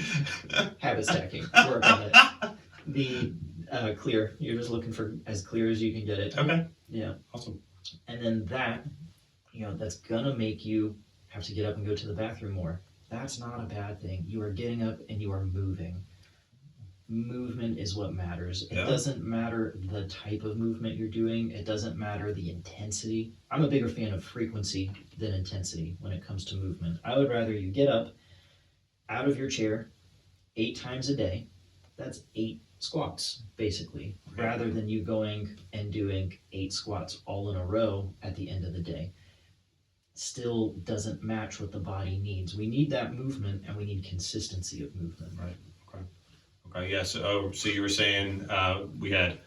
Habit stacking. Work on it. The clear. You're just looking for as clear as you can get it. Okay. Yeah. Awesome. And then that, that's gonna make you have to get up and go to the bathroom more. That's not a bad thing. You are getting up and you are moving. Movement is what matters. It Yeah. doesn't matter the type of movement you're doing. It doesn't matter the intensity. I'm a bigger fan of frequency than intensity when it comes to movement. I would rather you get up out of your chair 8 times a day. That's 8 squats, basically, Okay. rather than you going and doing 8 squats all in a row at the end of the day. Still doesn't match what the body needs. We need that movement, and we need consistency of movement. Okay. Yeah. So you were saying we had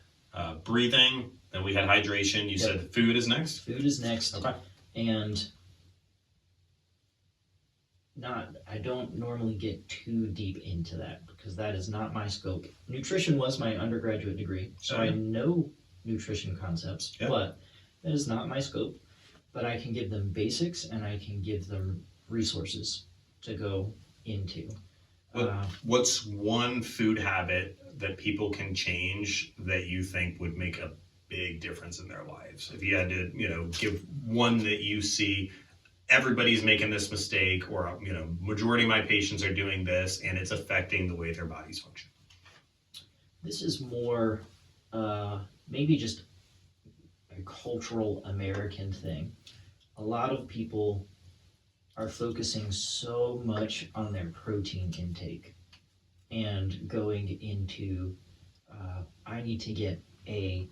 breathing, then we had hydration. You Yep. said food is next. Food is next, Okay. and I don't normally get too deep into that because that is not my scope. Nutrition was my undergraduate degree, so I know nutrition concepts, Yeah. but that is not my scope. But I can give them basics and I can give them resources to go into. What's one food habit that people can change that you think would make a big difference in their lives? If you had to, give one that you see everybody's making this mistake, or majority of my patients are doing this and it's affecting the way their bodies function. This is more maybe just a cultural American thing. A lot of people are focusing so much on their protein intake and going into, I need to get a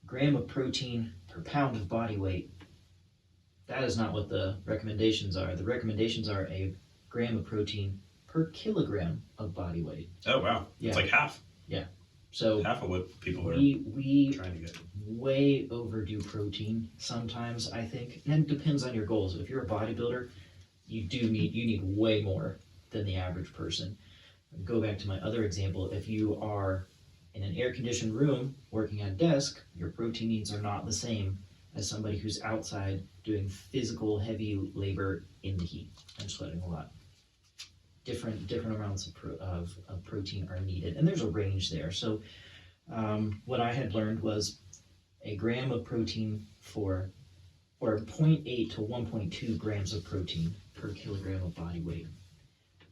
gram of protein per pound of body weight. That is not what the recommendations are. The recommendations are a gram of protein per kilogram of body weight. Oh, wow. Yeah. It's like half So of what people are we trying to get. way overdo protein sometimes, I think. And it depends on your goals. If you're a bodybuilder, you need way more than the average person. Go back to my other example. If you are in an air-conditioned room working at a desk, your protein needs are not the same as somebody who's outside doing physical heavy labor in the heat and sweating a lot. Different amounts of protein are needed, and there's a range there. So what I had learned was a gram of protein or 0.8 to 1.2 grams of protein per kilogram of body weight.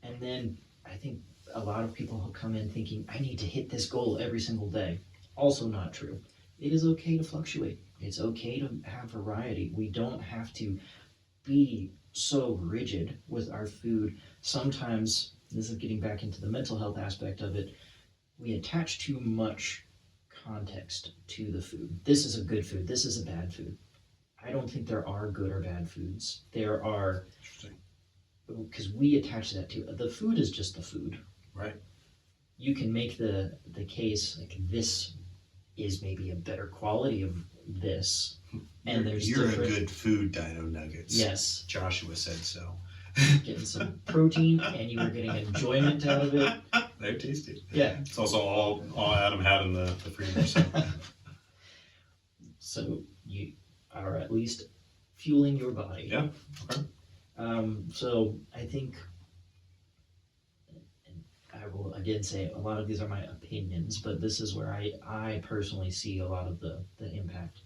And then I think a lot of people will come in thinking, I need to hit this goal every single day. Also not true. It is okay to fluctuate. It's okay to have variety. We don't have to be so rigid with our food. Sometimes, this is getting back into the mental health aspect of it, we attach too much context to the food. This is a good food. This is a bad food. I don't think there are good or bad foods. There are, Interesting. because we attach that to the food is just the food. Right. You can make the case like this is maybe a better quality of this, and there's You're a different- good food, Dino Nuggets. Yes, Joshua said so. getting some protein, and you were getting enjoyment out of it. They're tasty. Yeah. It's also all Adam had in the freezer. So. So you are at least fueling your body. Yeah. Okay. So I think, and I will again say a lot of these are my opinions, but this is where I personally see a lot of the impact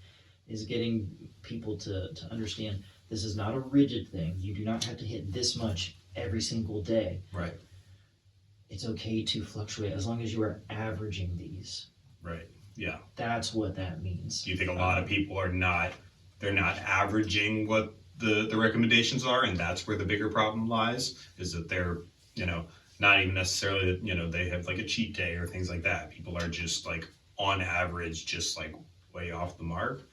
is getting people to understand this is not a rigid thing. You do not have to hit this much every single day. Right. It's okay to fluctuate as long as you are averaging these. Right. Yeah. That's what that means. Do you think a lot of people are not? They're not averaging what the recommendations are, and that's where the bigger problem lies. Is that they're not even necessarily they have like a cheat day or things like that. People are just like on average just like way off the mark.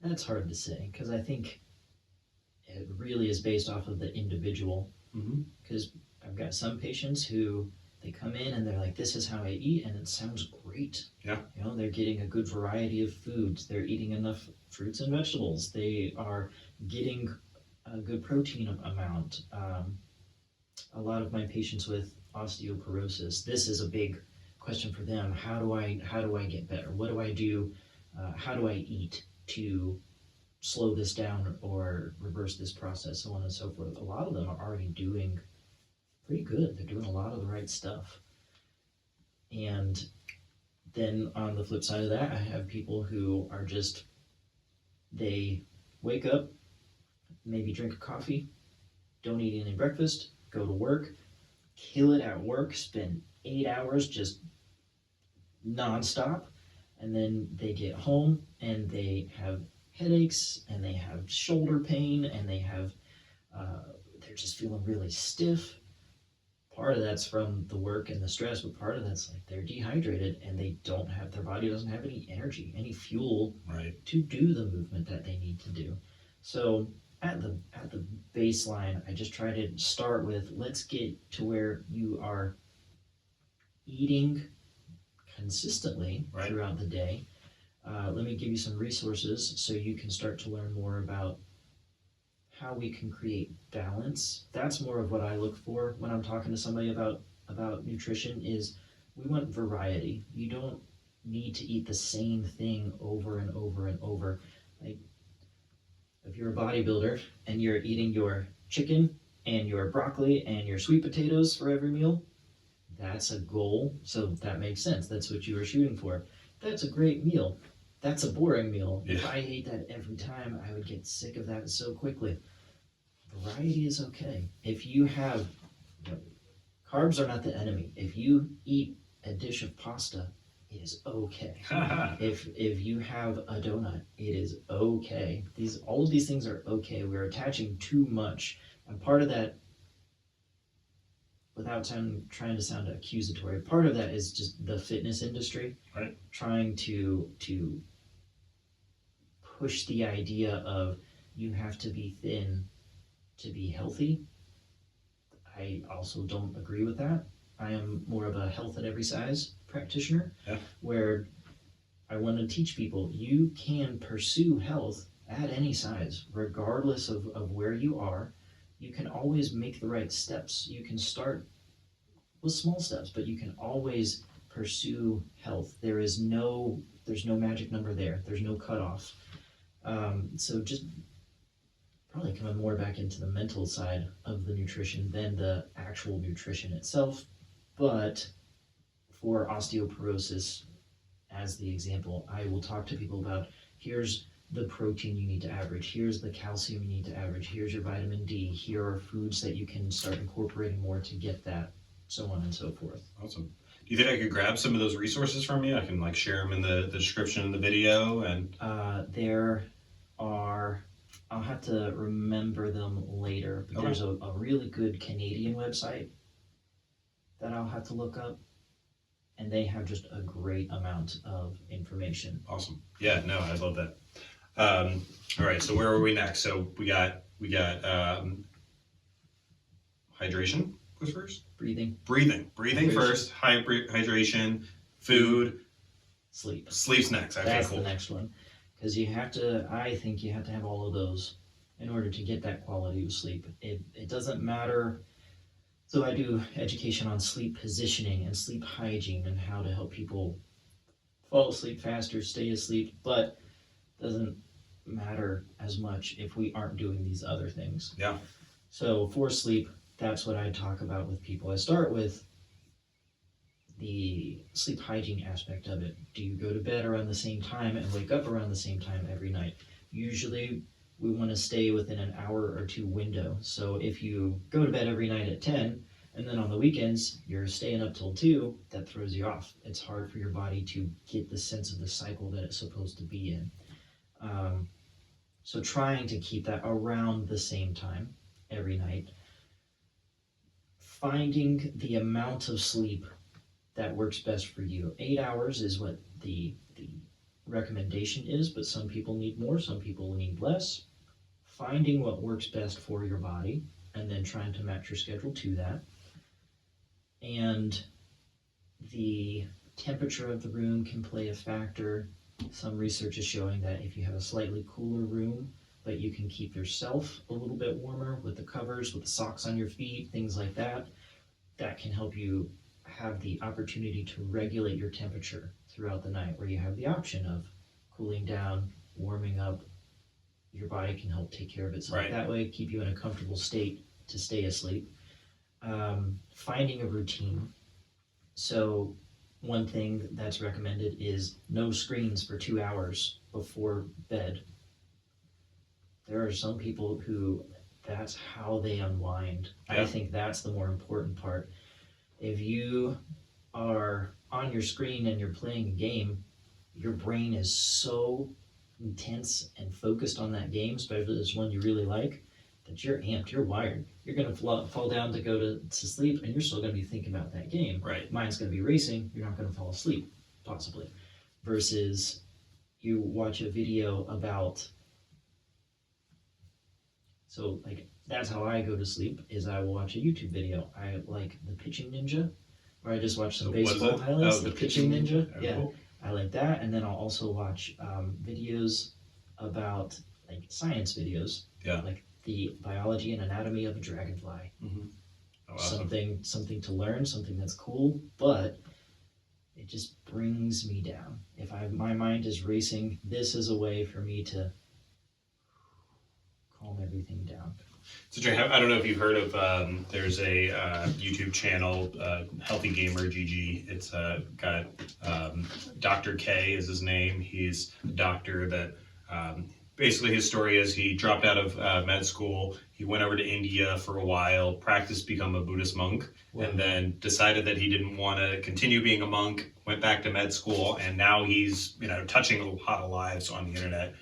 That's hard to say because I think it really is based off of the individual. Mm-hmm. Because I've got some patients who they come in and they're like, this is how I eat, and it sounds great. Yeah. They're getting a good variety of foods. They're eating enough fruits and vegetables. They are getting a good protein amount. A lot of my patients with osteoporosis, this is a big question for them. How do I get better? What do I do? How do I eat to slow this down or reverse this process, so on and so forth? A lot of them are already doing pretty good. They're doing a lot of the right stuff. And then on the flip side of that, I have people who are just, they wake up, maybe drink a coffee, don't eat any breakfast, go to work, kill it at work, spend 8 hours just nonstop, and then they get home and they have headaches and they have shoulder pain and they have, they're just feeling really stiff. Part of that's from the work and the stress, but part of that's like they're dehydrated and their body doesn't have any energy, any fuel Right. to do the movement that they need to do. So at the baseline, I just try to start with, let's get to where you are eating consistently Right. throughout the day. Let me give you some resources so you can start to learn more about how we can create balance. That's more of what I look for when I'm talking to somebody about nutrition is we want variety. You don't need to eat the same thing over and over and over. Like if you're a bodybuilder and you're eating your chicken and your broccoli and your sweet potatoes for every meal, that's a goal. So that makes sense. That's what you were shooting for. That's a great meal. That's a boring meal. Yeah. If I ate that every time, I would get sick of that so quickly. Variety is okay. If you have, carbs are not the enemy. If you eat a dish of pasta, it is okay. If you have a donut, it is okay. All of these things are okay. We're attaching too much, and part of that, without trying to sound accusatory, part of that is just the fitness industry, Right. trying to push the idea of you have to be thin to be healthy. I also don't agree with that. I am more of a health at every size practitioner, Yeah. where I want to teach people you can pursue health at any size, regardless of where you are. You can always make the right steps. You can start with small steps, but you can always pursue health. There's no magic number there. There's no cutoff. So just probably coming more back into the mental side of the nutrition than the actual nutrition itself. But for osteoporosis, as the example, I will talk to people about here's the protein you need to average, here's the calcium you need to average, here's your vitamin D, here are foods that you can start incorporating more to get that, so on and so forth. Awesome. Do you think I could grab some of those resources from you? I can like share them in the description of the video and. There are, I'll have to remember them later, but Okay. there's a really good Canadian website that I'll have to look up, and they have just a great amount of information. Awesome. Yeah, no, I love that. All right, so where are we next? So we got hydration was first. Breathing, Breathing Hydration. first. Hydration, food, sleep. sleep's next. Okay, That's cool. the next one. Because I think you have to have all of those in order to get that quality of sleep. It doesn't matter. So I do education on sleep positioning and sleep hygiene and how to help people fall asleep faster, stay asleep, but doesn't matter as much if we aren't doing these other things. Yeah. So for sleep, that's what I talk about with people. I start with the sleep hygiene aspect of it. Do you go to bed around the same time and wake up around the same time every night? Usually we want to stay within an hour or two window. So if you go to bed every night at 10 and then on the weekends you're staying up till 2, that throws you off. It's hard for your body to get the sense of the cycle that it's supposed to be in. So trying to keep that around the same time every night. Finding the amount of sleep that works best for you. 8 hours is what the recommendation is, but some people need more, some people need less. Finding what works best for your body and then trying to match your schedule to that. And the temperature of the room can play a factor. Some research is showing that if you have a slightly cooler room, but you can keep yourself a little bit warmer with the covers, with the socks on your feet, things like that, that can help you have the opportunity to regulate your temperature throughout the night, where you have the option of cooling down, warming up. Your body can help take care of itself Right. that way, keep you in a comfortable state to stay asleep. Finding a routine. So one thing that's recommended is no screens for 2 hours before bed. There are some people who that's how they unwind. Yeah. I think that's the more important part. If you are on your screen and you're playing a game, your brain is so intense and focused on that game, especially this one you really like, that you're amped, you're wired. You're going to fall down to go to sleep, and you're still going to be thinking about that game. Right. Mind's going to be racing, you're not going to fall asleep, possibly. Versus you watch a video about, so like that's how I go to sleep, is I will watch a YouTube video. I like the Pitching Ninja, where I just watch some What is baseball it? highlights. Oh, the Pitching Ninja. Oh, Yeah, cool. I like that. And then I'll also watch videos about like science videos. Yeah. Like the biology and anatomy of a dragonfly. Oh, awesome. Something to learn, something that's cool, but it just brings me down. If my mind is racing, this is a way for me to calm everything down. So Jay, I don't know if you've heard of, there's a YouTube channel, Healthy Gamer GG. It's got Dr. K is his name. He's a doctor that basically his story is he dropped out of med school. He went over to India for a while, practiced, become a Buddhist monk, Wow. and then decided that he didn't want to continue being a monk, went back to med school, and now he's, touching a lot of lives on the internet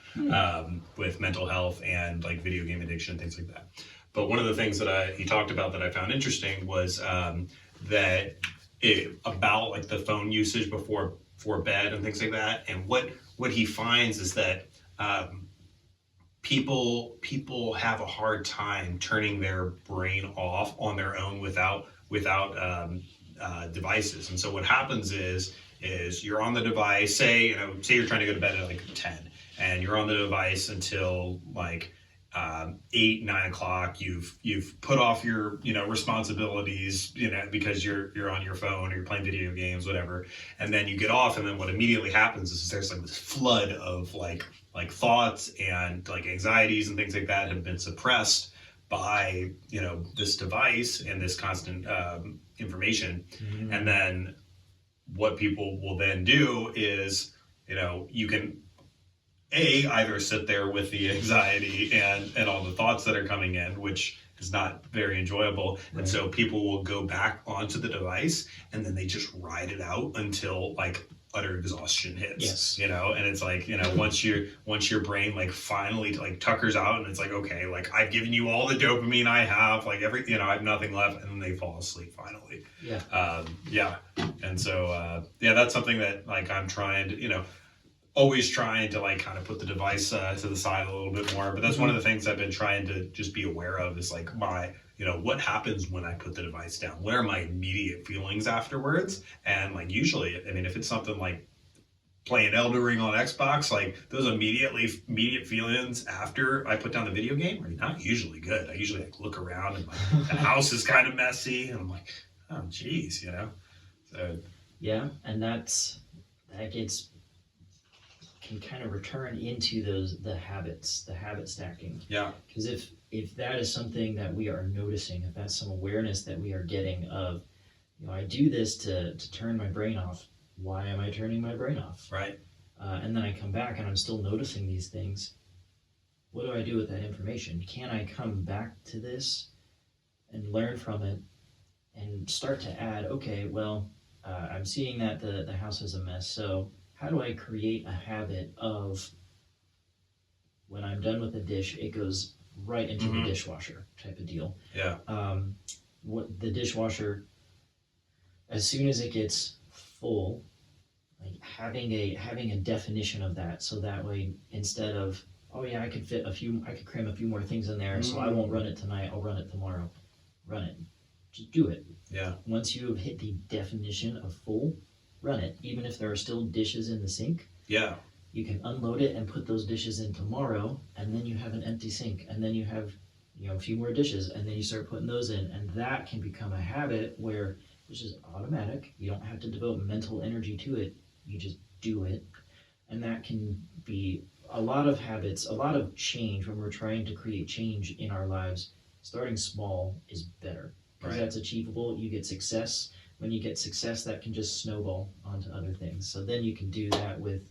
with mental health and like video game addiction, things like that. But one of the things that he talked about that I found interesting was that about like the phone usage before bed and things like that. And what he finds is that people have a hard time turning their brain off on their own without devices. And so what happens is you're on the device, say you're trying to go to bed at like 10, and you're on the device until like 8, 9 o'clock. You've put off your responsibilities because you're on your phone or you're playing video games, whatever, and then you get off, and then what immediately happens is there's like this flood of like thoughts and like anxieties and things like that have been suppressed by this device and this constant information. Mm-hmm. And then what people will then do is you can either sit there with the anxiety and all the thoughts that are coming in, which is not very enjoyable. Right. And so people will go back onto the device and then they just ride it out until like utter exhaustion hits. Yes. And it's like, once your brain like finally like tuckers out and it's like, okay, like I've given you all the dopamine I have, like I have nothing left, and then they fall asleep finally. Yeah. Yeah. And so, that's something that like I'm trying to, always trying to like kind of put the device to the side a little bit more. But that's one of the things I've been trying to just be aware of is like what happens when I put the device down? What are my immediate feelings afterwards? And like usually, I mean, if it's something like playing Elden Ring on Xbox, like those immediate feelings after I put down the video game are not usually good. I usually like look around and like the house is kind of messy, and I'm like, oh geez, So Yeah, and that gets can kind of return into the habit stacking. yeah, Because if that is something that we are noticing, if that's some awareness that we are getting of, I do this to turn my brain off. Why am I turning my brain off? right, And then I come back and I'm still noticing these things. What do I do with that information? Can I come back to this and learn from it and start to add, okay, well, I'm seeing that the house is a mess, so how do I create a habit of when I'm done with the dish, it goes right into the dishwasher type of deal. yeah, What the dishwasher, as soon as it gets full, like having a definition of that, so that way instead of, oh yeah, I could cram a few more things in there, so I won't run it tonight, I'll run it tomorrow. Run it. Just do it. yeah, Once you have hit the definition of full, run it. Even if there are still dishes in the sink, yeah, you can unload it and put those dishes in tomorrow, and then you have an empty sink, and then you have a few more dishes, and then you start putting those in, and that can become a habit where it's just automatic. You don't have to devote mental energy to it. You just do it, and that can be a lot of habits, a lot of change when we're trying to create change in our lives. Starting small is better because Right. that's achievable. You get success. When you get success, that can just snowball onto other things. So then you can do that with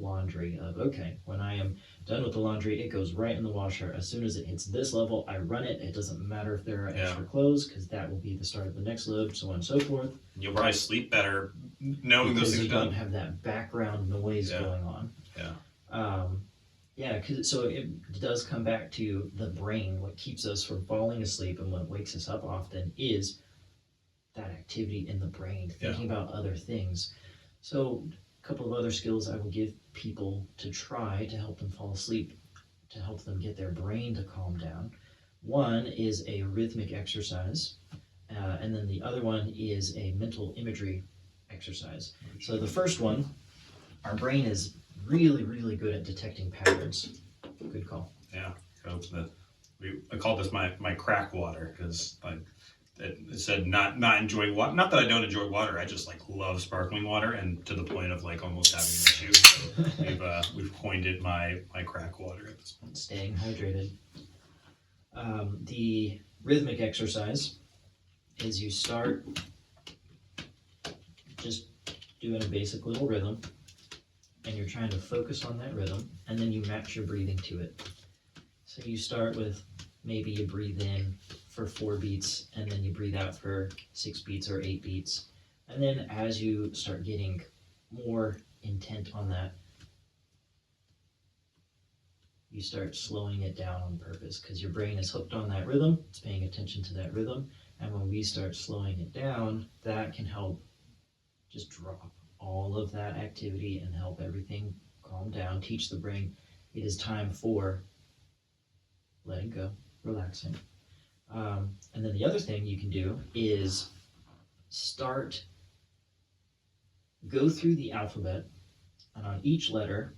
laundry of, okay, when I am done with the laundry, it goes right in the washer. As soon as it hits this level, I run it. It doesn't matter if there are Yeah. extra clothes because that will be the start of the next load, so on and so forth. You'll probably sleep better knowing those Because things you are don't done. have that background noise Yeah. going on. Yeah. Yeah, so it does come back to the brain. What keeps us from falling asleep and what wakes us up often is that activity in the brain, thinking about other things. So a couple of other skills I will give people to try to help them fall asleep, to help them get their brain to calm down. One is a rhythmic exercise, and then the other one is a mental imagery exercise. So the first one, our brain is really, really good at detecting patterns. Good call. Yeah. I call this my crack water because it said not enjoying water. Not that I don't enjoy water. I just like love sparkling water, and to the point of like almost having an issue. So we've coined it my crack water at this point. Staying hydrated. The rhythmic exercise is you start just doing a basic little rhythm, and you're trying to focus on that rhythm, and then you match your breathing to it. So you start with maybe you breathe in for 4 beats, and then you breathe out for 6 beats or 8 beats. And then as you start getting more intent on that, you start slowing it down on purpose because your brain is hooked on that rhythm, it's paying attention to that rhythm, and when we start slowing it down, that can help just drop all of that activity and help everything calm down, teach the brain it is time for letting go, relaxing. And then the other thing you can do is go through the alphabet, and on each letter,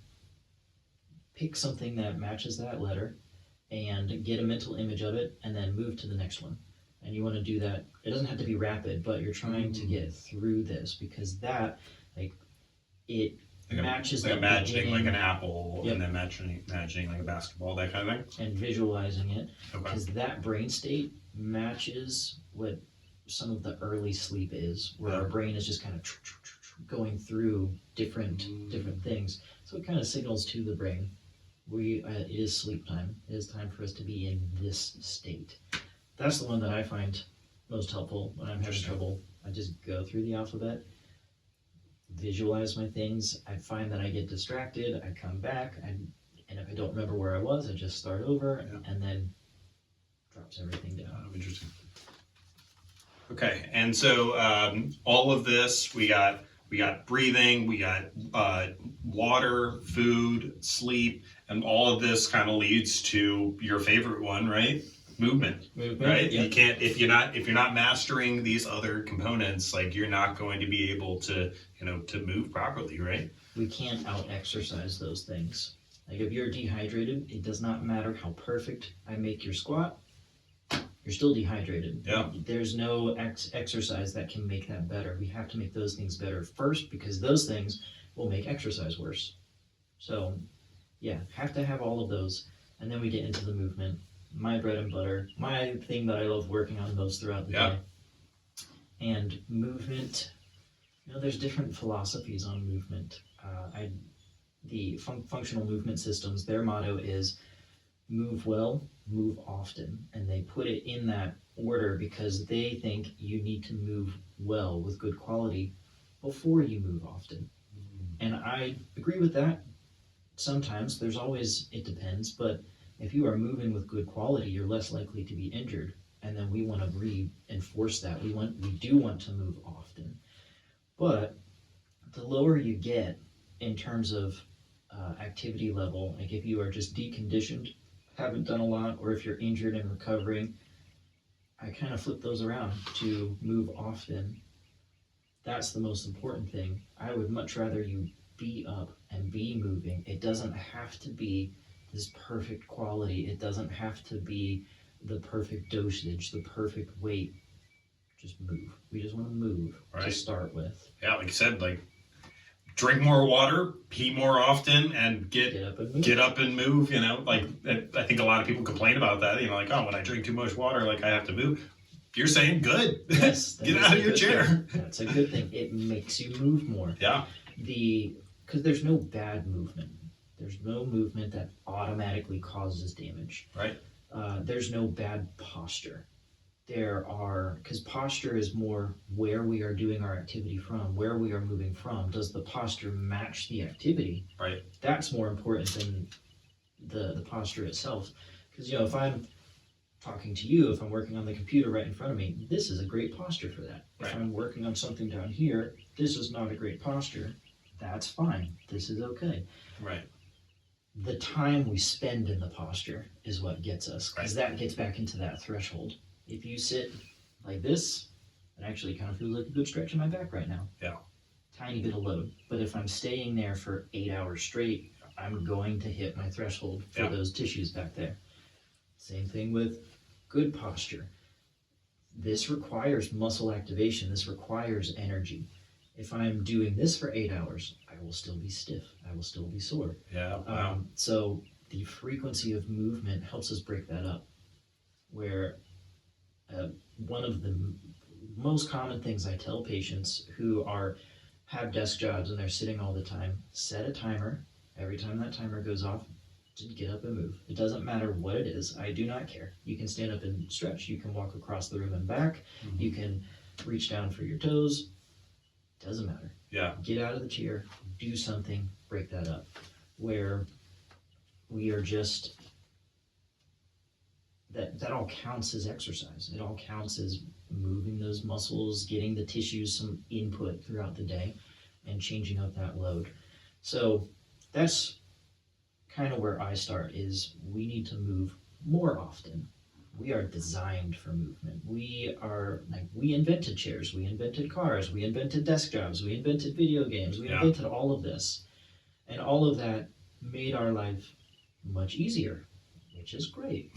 pick something that matches that letter and get a mental image of it, and then move to the next one. And you want to do that. It doesn't have to be rapid, but you're trying to get through this because that, it matches like the imagining like beginning an apple Yep. and then imagining like a basketball, that kind of thing. and visualizing it. Okay. Because that brain state matches what some of the early sleep is, where our brain is just kind of going through different things. So it kind of signals to the brain, it is sleep time. It is time for us to be in this state. That's the one that I find most helpful when I'm having trouble. I just go through the alphabet, visualize my things. I find that I get distracted. I come back, and if I don't remember where I was, I just start over, and then drops everything down. Interesting. Okay, and so all of this, we got we got breathing, we got water, food, sleep, and all of this kind of leads to your favorite one, right? Movement. Right? Yep. You can't if you're not mastering these other components, like you're not going to be able to, to move properly, right? We can't out exercise those things. Like if you're dehydrated, it does not matter how perfect I make your squat, you're still dehydrated. Yeah. There's no exercise that can make that better. We have to make those things better first, because those things will make exercise worse. So yeah, have to have all of those. And then we get into the movement. My bread and butter, my thing that I love working on most throughout the day. And movement, there's different philosophies on movement. The functional movement systems, their motto is move well, move often. And they put it in that order because they think you need to move well with good quality before you move often. And I agree with that. Sometimes, it depends, but if you are moving with good quality, you're less likely to be injured. And then we want to reinforce that. We do want to move often. But the lower you get in terms of activity level, like if you are just deconditioned, haven't done a lot, or if you're injured and recovering, I kind of flip those around to move often. That's the most important thing. I would much rather you be up and be moving. It doesn't have to be this perfect quality. It doesn't have to be the perfect dosage, the perfect weight. Just move. We just want to move to start with. Yeah, like you said, drink more water, pee more often, and get up and move. I think a lot of people complain about that. Oh, when I drink too much water, I have to move. You're saying good. Yes. Get out of your chair. That's a good thing. It makes you move more. Yeah. Because there's no bad movement. There's no movement that automatically causes damage. Right. There's no bad posture. Because posture is more where we are doing our activity from, where we are moving from. Does the posture match the activity? Right. That's more important than the posture itself. Because, if I'm talking to you, if I'm working on the computer right in front of me, this is a great posture for that. Right. If I'm working on something down here, this is not a great posture. That's fine. This is okay. Right. The time we spend in the posture is what gets us, because that gets back into that threshold. If you sit like this, it actually kind of feels like a good stretch in my back right now. Yeah. Tiny bit of load. But if I'm staying there for 8 hours straight, I'm going to hit my threshold for those tissues back there. Same thing with good posture. This requires muscle activation. This requires energy. If I'm doing this for 8 hours, I will still be stiff. I will still be sore. Yeah. Wow. So the frequency of movement helps us break that up. Where one of the most common things I tell patients who have desk jobs and they're sitting all the time, set a timer. Every time that timer goes off, just get up and move. It doesn't matter what it is. I do not care. You can stand up and stretch. You can walk across the room and back. Mm-hmm. You can reach down for your toes. Doesn't matter. Yeah. Get out of the chair, do something, break that up. Where we are just, that all counts as exercise. It all counts as moving those muscles, getting the tissues some input throughout the day, and changing up that load. So that's kind of where I start, is we need to move more often. We are designed for movement. We invented chairs, we invented cars, we invented desk jobs, we invented video games, we invented all of this. And all of that made our life much easier, which is great.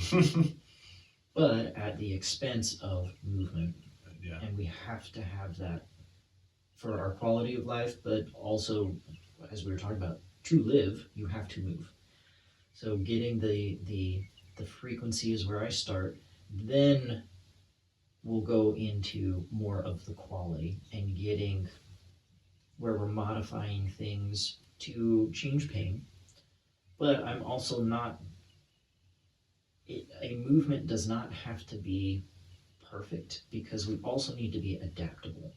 But at the expense of movement. Yeah. And we have to have that for our quality of life, but also, as we were talking about, to live, you have to move. So getting the frequency is where I start. Then we'll go into more of the quality and getting where we're modifying things to change pain. But I'm also not, a movement does not have to be perfect, because we also need to be adaptable.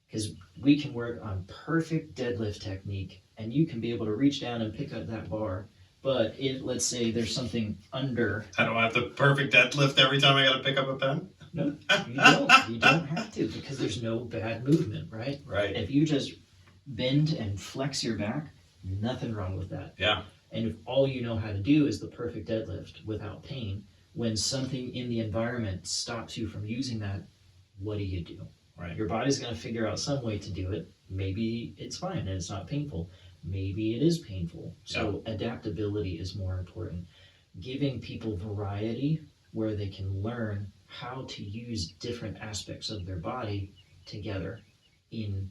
Because we can work on perfect deadlift technique and you can be able to reach down and pick up that bar. But let's say there's something under. I don't have the perfect deadlift every time I got to pick up a pen. No, you don't. You don't have to, because there's no bad movement, right? Right. If you just bend and flex your back, nothing wrong with that. Yeah. And if all you know how to do is the perfect deadlift without pain, when something in the environment stops you from using that, what do you do? Right. Your body's going to figure out some way to do it. Maybe it's fine and it's not painful. Maybe it is painful. So adaptability is more important. Giving people variety where they can learn how to use different aspects of their body together in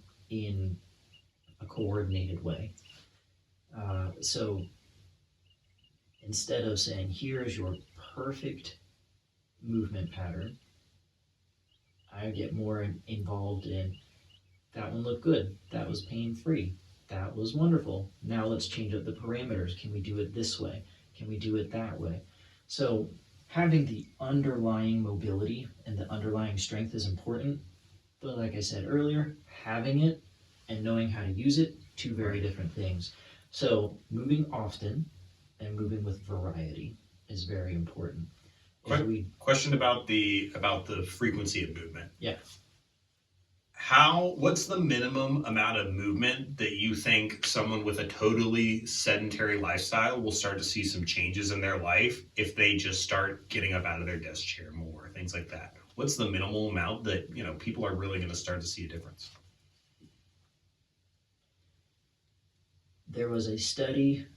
a coordinated way. So instead of saying, here is your perfect movement pattern, I get more involved in, that one looked good, that was pain-free, that was wonderful. Now let's change up the parameters. Can we do it this way? Can we do it that way? So having the underlying mobility and the underlying strength is important. But like I said earlier, having it and knowing how to use it, two very different things. So moving often and moving with variety is very important. Question about the frequency of movement. Yeah. What's the minimum amount of movement that you think someone with a totally sedentary lifestyle will start to see some changes in their life if they just start getting up out of their desk chair more, things like that? What's the minimal amount that, people are really going to start to see a difference? There was a study,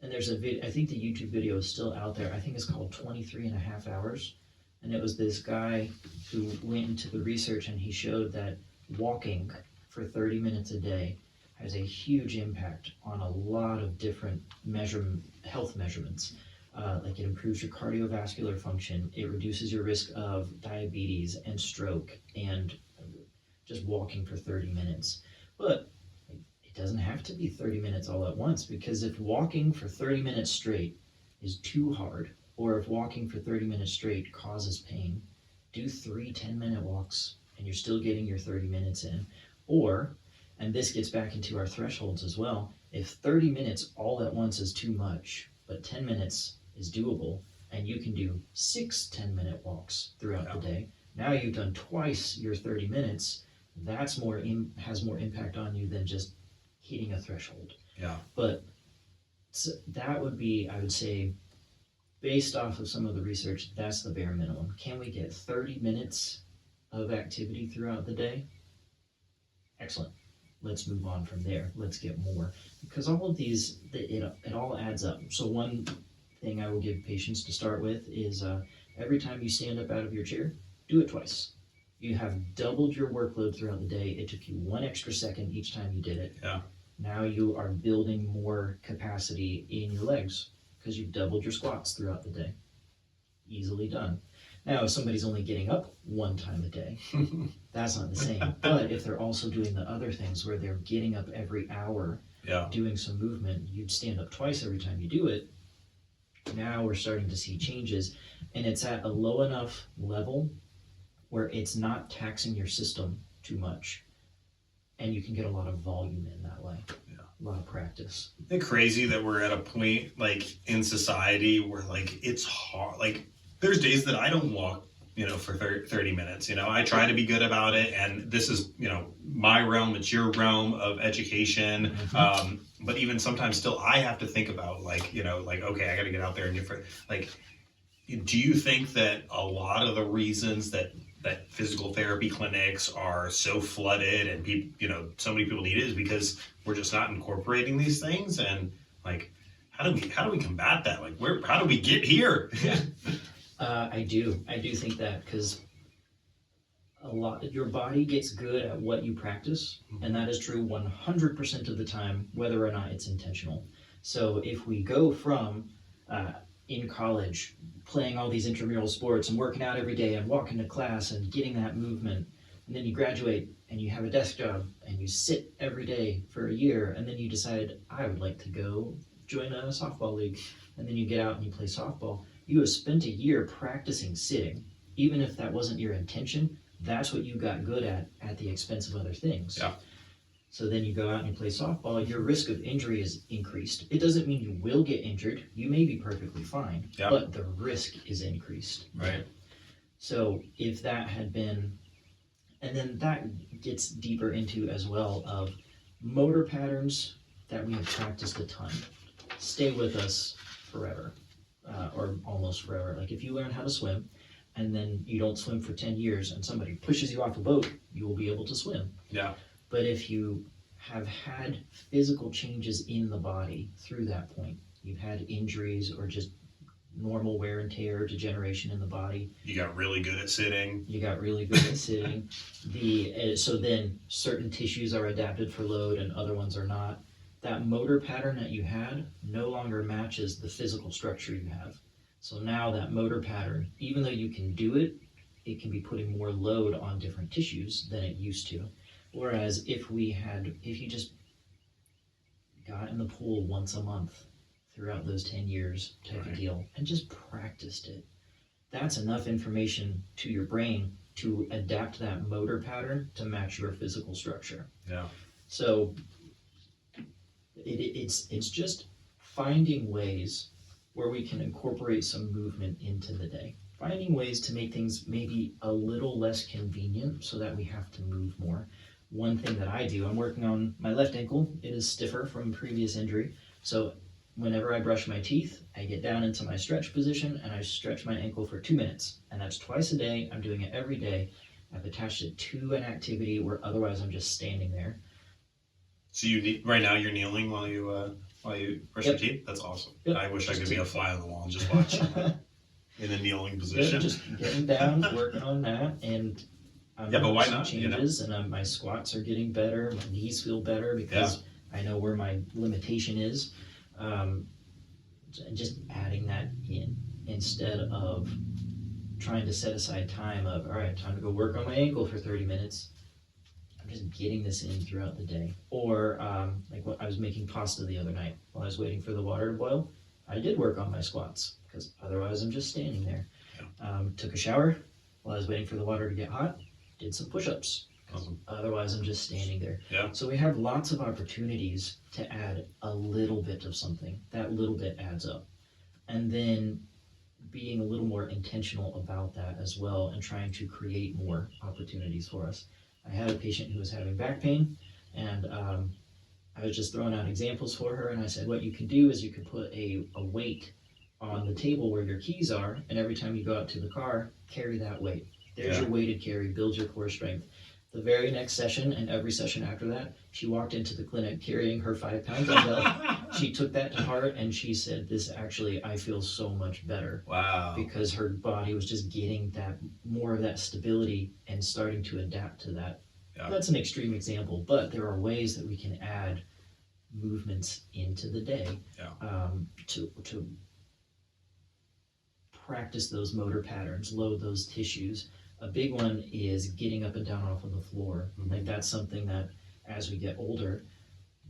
and there's I think the YouTube video is still out there. I think it's called 23 and a half hours. And it was this guy who went into the research, and he showed that walking for 30 minutes a day has a huge impact on a lot of different health measurements. Like it improves your cardiovascular function, it reduces your risk of diabetes and stroke, and just walking for 30 minutes. But it doesn't have to be 30 minutes all at once, because if walking for 30 minutes straight is too hard, or if walking for 30 minutes straight causes pain, do 3 10-minute walks and you're still getting your 30 minutes in. Or, and this gets back into our thresholds as well, if 30 minutes all at once is too much, but 10 minutes is doable, and you can do 6 10-minute walks throughout the day, now you've done twice your 30 minutes, that's has more impact on you than just hitting a threshold. Yeah. But that would be, I would say, based off of some of the research, that's the bare minimum. Can we get 30 minutes of activity throughout the day? Excellent. Let's move on from there. Let's get more. Because all of these, it all adds up. So one thing I will give patients to start with is every time you stand up out of your chair, do it twice. You have doubled your workload throughout the day. It took you 1 extra second each time you did it. Yeah. Now you are building more capacity in your legs, because you've doubled your squats throughout the day. Easily done. Now, if somebody's only getting up 1 time a day, that's not the same. But if they're also doing the other things where they're getting up every hour, doing some movement, you'd stand up twice every time you do it. Now we're starting to see changes, and it's at a low enough level where it's not taxing your system too much, and you can get a lot of volume in that way. A lot of practice. Isn't it crazy that we're at a point in society where it's hard? There's days that I don't walk, for 30 minutes. I try to be good about it, and this is, my realm, it's your realm of education. Mm-hmm. But even sometimes still I have to think about okay, I got to get out there and different. Do you think that a lot of the reasons that physical therapy clinics are so flooded and people, so many people need it is because we're just not incorporating these things? And how do we combat that? How do we get here? I do think that, because your body gets good at what you practice, and that is true 100% of the time, whether or not it's intentional. So if we go from in college playing all these intramural sports and working out every day and walking to class and getting that movement, and then you graduate and you have a desk job and you sit every day for a year, and then you decide, I would like to go join a softball league, and then you get out and you play softball. You have spent a year practicing sitting. Even if that wasn't your intention, that's what you got good at the expense of other things. Yeah. So then you go out and you play softball, your risk of injury is increased. It doesn't mean you will get injured. You may be perfectly fine, but the risk is increased. Right. So if that had been, and then that gets deeper into as well of motor patterns that we have practiced a ton stay with us forever, or almost forever. Like if you learn how to swim and then you don't swim for 10 years and somebody pushes you off a boat, you will be able to swim. Yeah. But if you have had physical changes in the body through that point, you've had injuries or just normal wear and tear, degeneration in the body. You got really good at sitting. You got really good at sitting. So then certain tissues are adapted for load and other ones are not. That motor pattern that you had no longer matches the physical structure you have. So now that motor pattern, even though you can do it, it can be putting more load on different tissues than it used to. Whereas if you just got in the pool once a month throughout those 10 years type of deal and just practiced it, that's enough information to your brain to adapt that motor pattern to match your physical structure. Yeah. So it's just finding ways where we can incorporate some movement into the day. Finding ways to make things maybe a little less convenient so that we have to move more. One thing that I do, I'm working on my left ankle. It is stiffer from previous injury. So whenever I brush my teeth, I get down into my stretch position and I stretch my ankle for 2 minutes. And that's twice a day. I'm doing it every day. I've attached it to an activity where otherwise I'm just standing there. So right now you're kneeling while you brush your teeth? That's awesome. Yep. I wish I could be a fly on the wall and just watch in a kneeling position. Just getting down, working on that, and I'm but why some not? changes, and my squats are getting better. My knees feel better because I know where my limitation is. And just adding that in instead of trying to set aside time of, all right, time to go work on my ankle for 30 minutes. I'm just getting this in throughout the day. Or like I was making pasta the other night while I was waiting for the water to boil. I did work on my squats because otherwise I'm just standing there. Took a shower while I was waiting for the water to get hot. Did some push-ups. Awesome. Otherwise I'm just standing there. Yeah. So we have lots of opportunities to add a little bit of something. That little bit adds up. And then being a little more intentional about that as well and trying to create more opportunities for us. I had a patient who was having back pain, and I was just throwing out examples for her, and I said, what you can do is you can put a weight on the table where your keys are, and every time you go out to the car, carry that weight. There's your weighted carry, build your core strength. The very next session, and every session after that, she walked into the clinic carrying her 5-pound dumbbell. She took that to heart, and she said, I feel so much better. Wow. Because her body was just getting that more of that stability and starting to adapt to that. Yeah. That's an extreme example, but there are ways that we can add movements into the day to practice those motor patterns, load those tissues. A big one is getting up and down off of the floor. Like that's something that as we get older,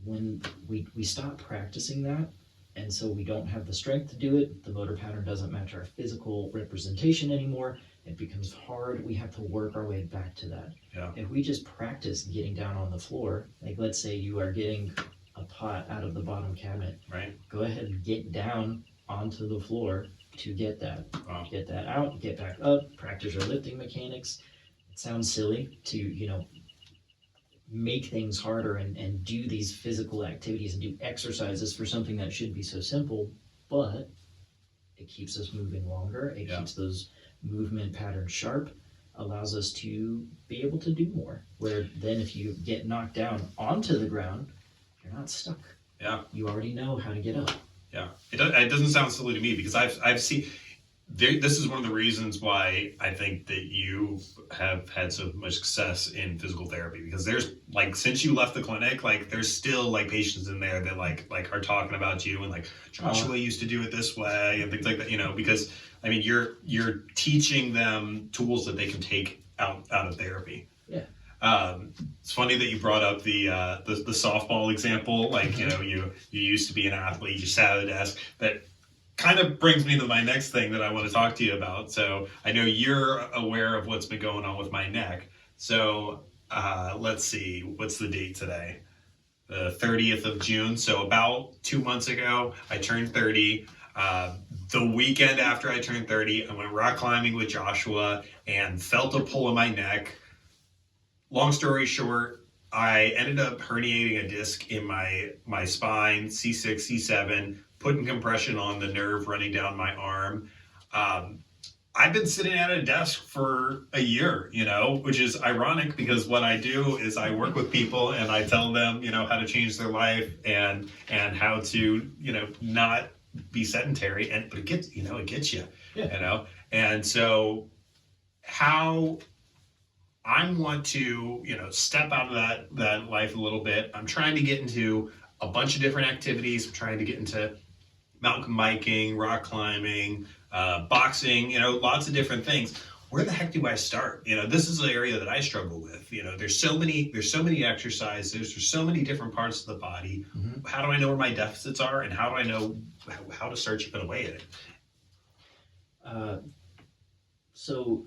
when we stop practicing that, and so we don't have the strength to do it, the motor pattern doesn't match our physical representation anymore, it becomes hard, we have to work our way back to that. Yeah. If we just practice getting down on the floor, like let's say you are getting a pot out of the bottom cabinet, right? Go ahead and get down onto the floor to get that. Wow. Get that out, get back up, practice your lifting mechanics. It sounds silly to, make things harder and do these physical activities and do exercises for something that should be so simple, but it keeps us moving longer. It keeps those movement patterns sharp, allows us to be able to do more. Where then if you get knocked down onto the ground, you're not stuck. Yeah. You already know how to get up. Yeah. It doesn't sound silly to me because I've seen this is one of the reasons why I think that you have had so much success in physical therapy, because there's since you left the clinic, there's still patients in there that are talking about you and Joshua used to do it this way and things like that, because I mean you're teaching them tools that they can take out of therapy. Yeah. It's funny that you brought up the softball example. You used to be an athlete, you sat at a desk. That kind of brings me to my next thing that I want to talk to you about. So I know you're aware of what's been going on with my neck. So let's see, what's the date today? the 30th of June. So about 2 months ago, I turned 30. The weekend after I turned 30, I went rock climbing with Joshua and felt a pull in my neck. Long story short, I ended up herniating a disc in my spine, C6, C7, putting compression on the nerve running down my arm. Um, I've been sitting at a desk for a year, which is ironic because what I do is I work with people and I tell them, how to change their life and how to, not be sedentary. But it gets you, Yeah. And so how I want to, step out of that life a little bit. I'm trying to get into a bunch of different activities. I'm trying to get into mountain biking, rock climbing, boxing, lots of different things. Where the heck do I start? This is an area that I struggle with. There's so many exercises, there's so many different parts of the body. Mm-hmm. How do I know where my deficits are, and how do I know how to start chipping away at it? So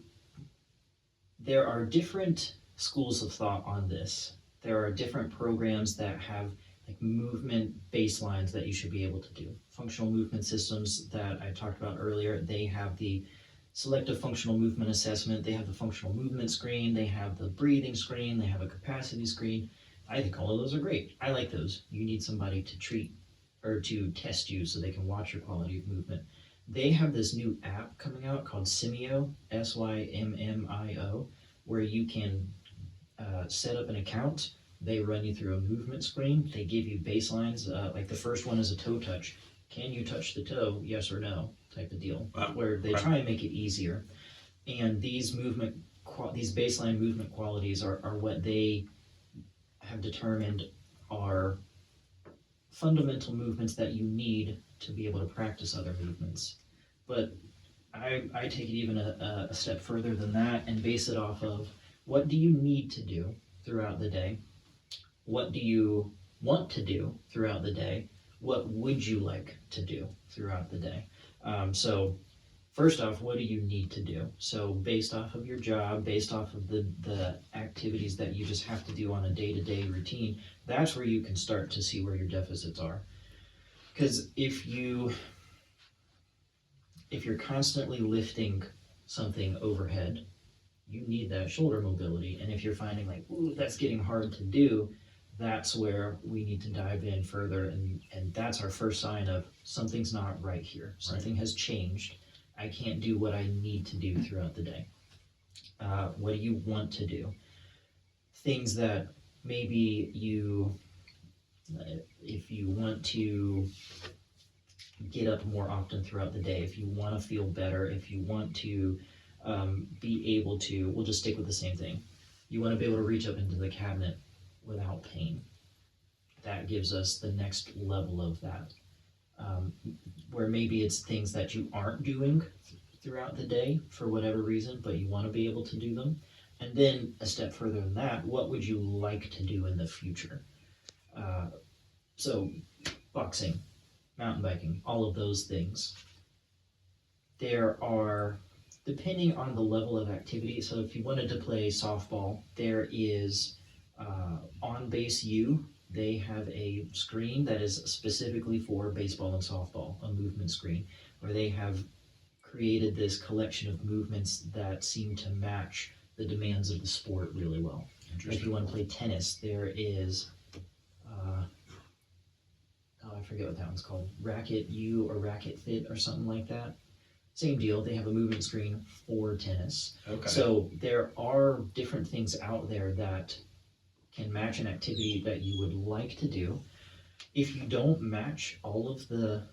there are different schools of thought on this. There are different programs that have like movement baselines that you should be able to do. Functional movement systems that I talked about earlier, they have the selective functional movement assessment, they have the functional movement screen, they have the breathing screen, they have a capacity screen. I think all of those are great. I like those. You need somebody to treat or to test you so they can watch your quality of movement. They have this new app coming out called Symio, Symmio, where you can set up an account. They run you through a movement screen. They give you baselines. Like the first one is a toe touch. Can you touch the toe? Yes or no, type of deal. Where they try and make it easier. And these these baseline movement qualities are what they have determined are fundamental movements that you need to be able to practice other movements. But I take it even a step further than that and base it off of what do you need to do throughout the day? What do you want to do throughout the day? What would you like to do throughout the day? So first off, what do you need to do? So based off of your job, based off of the activities that you just have to do on a day-to-day routine, that's where you can start to see where your deficits are. Because if you're constantly lifting something overhead, you need that shoulder mobility. And if you're finding like, ooh, that's getting hard to do, that's where we need to dive in further. And that's our first sign of something's not right here. Something has changed. I can't do what I need to do throughout the day. What do you want to do? Things that maybe if you want to get up more often throughout the day, if you want to feel better, if you want to be able to, we'll just stick with the same thing. You want to be able to reach up into the cabinet without pain. That gives us the next level of that. Where maybe it's things that you aren't doing throughout the day for whatever reason, but you want to be able to do them. And then a step further than that, what would you like to do in the future? So boxing, mountain biking, all of those things. There are, depending on the level of activity, so if you wanted to play softball, there is On Base U. They have a screen that is specifically for baseball and softball, a movement screen, where they have created this collection of movements that seem to match the demands of the sport really well. If you want to play tennis, there is, I forget what that one's called, Racket U or Racket Fit or something like that. Same deal, they have a movement screen for tennis. Okay. So there are different things out there that can match an activity that you would like to do. If you don't match all of the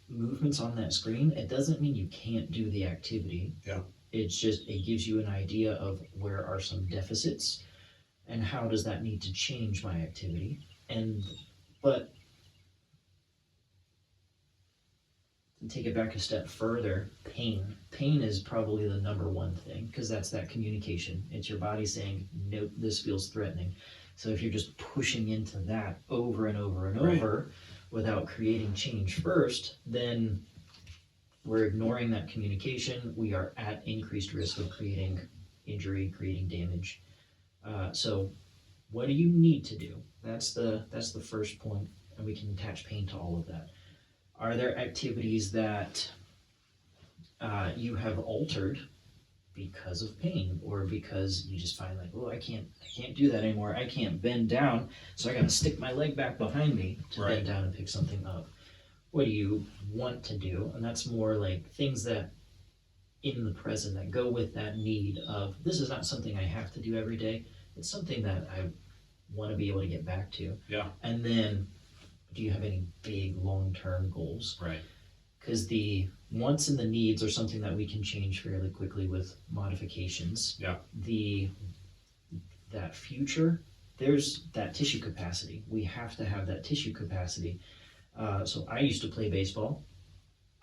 movements on that screen, it doesn't mean you can't do the activity. Yeah. It's just, it gives you an idea of where are some deficits and how does that need to change my activity. But to take it back a step further, pain. Pain is probably the number one thing because that's that communication. It's your body saying, nope, this feels threatening. So if you're just pushing into that over and over and over without creating change first, then we're ignoring that communication. We are at increased risk of creating injury, creating damage. So what do you need to do? That's the first point, and we can attach pain to all of that. Are there activities that you have altered because of pain, or because you just find like, oh, I can't do that anymore. I can't bend down, so I got to stick my leg back behind me to Right. bend down and pick something up. What do you want to do? And that's more like things that in the present that go with that need of, this is not something I have to do every day. It's something that I want to be able to get back to. Yeah. And then, do you have any big long-term goals? Right. Because the wants and the needs are something that we can change fairly quickly with modifications. Yeah. That future, there's that tissue capacity. We have to have that tissue capacity. So I used to play baseball.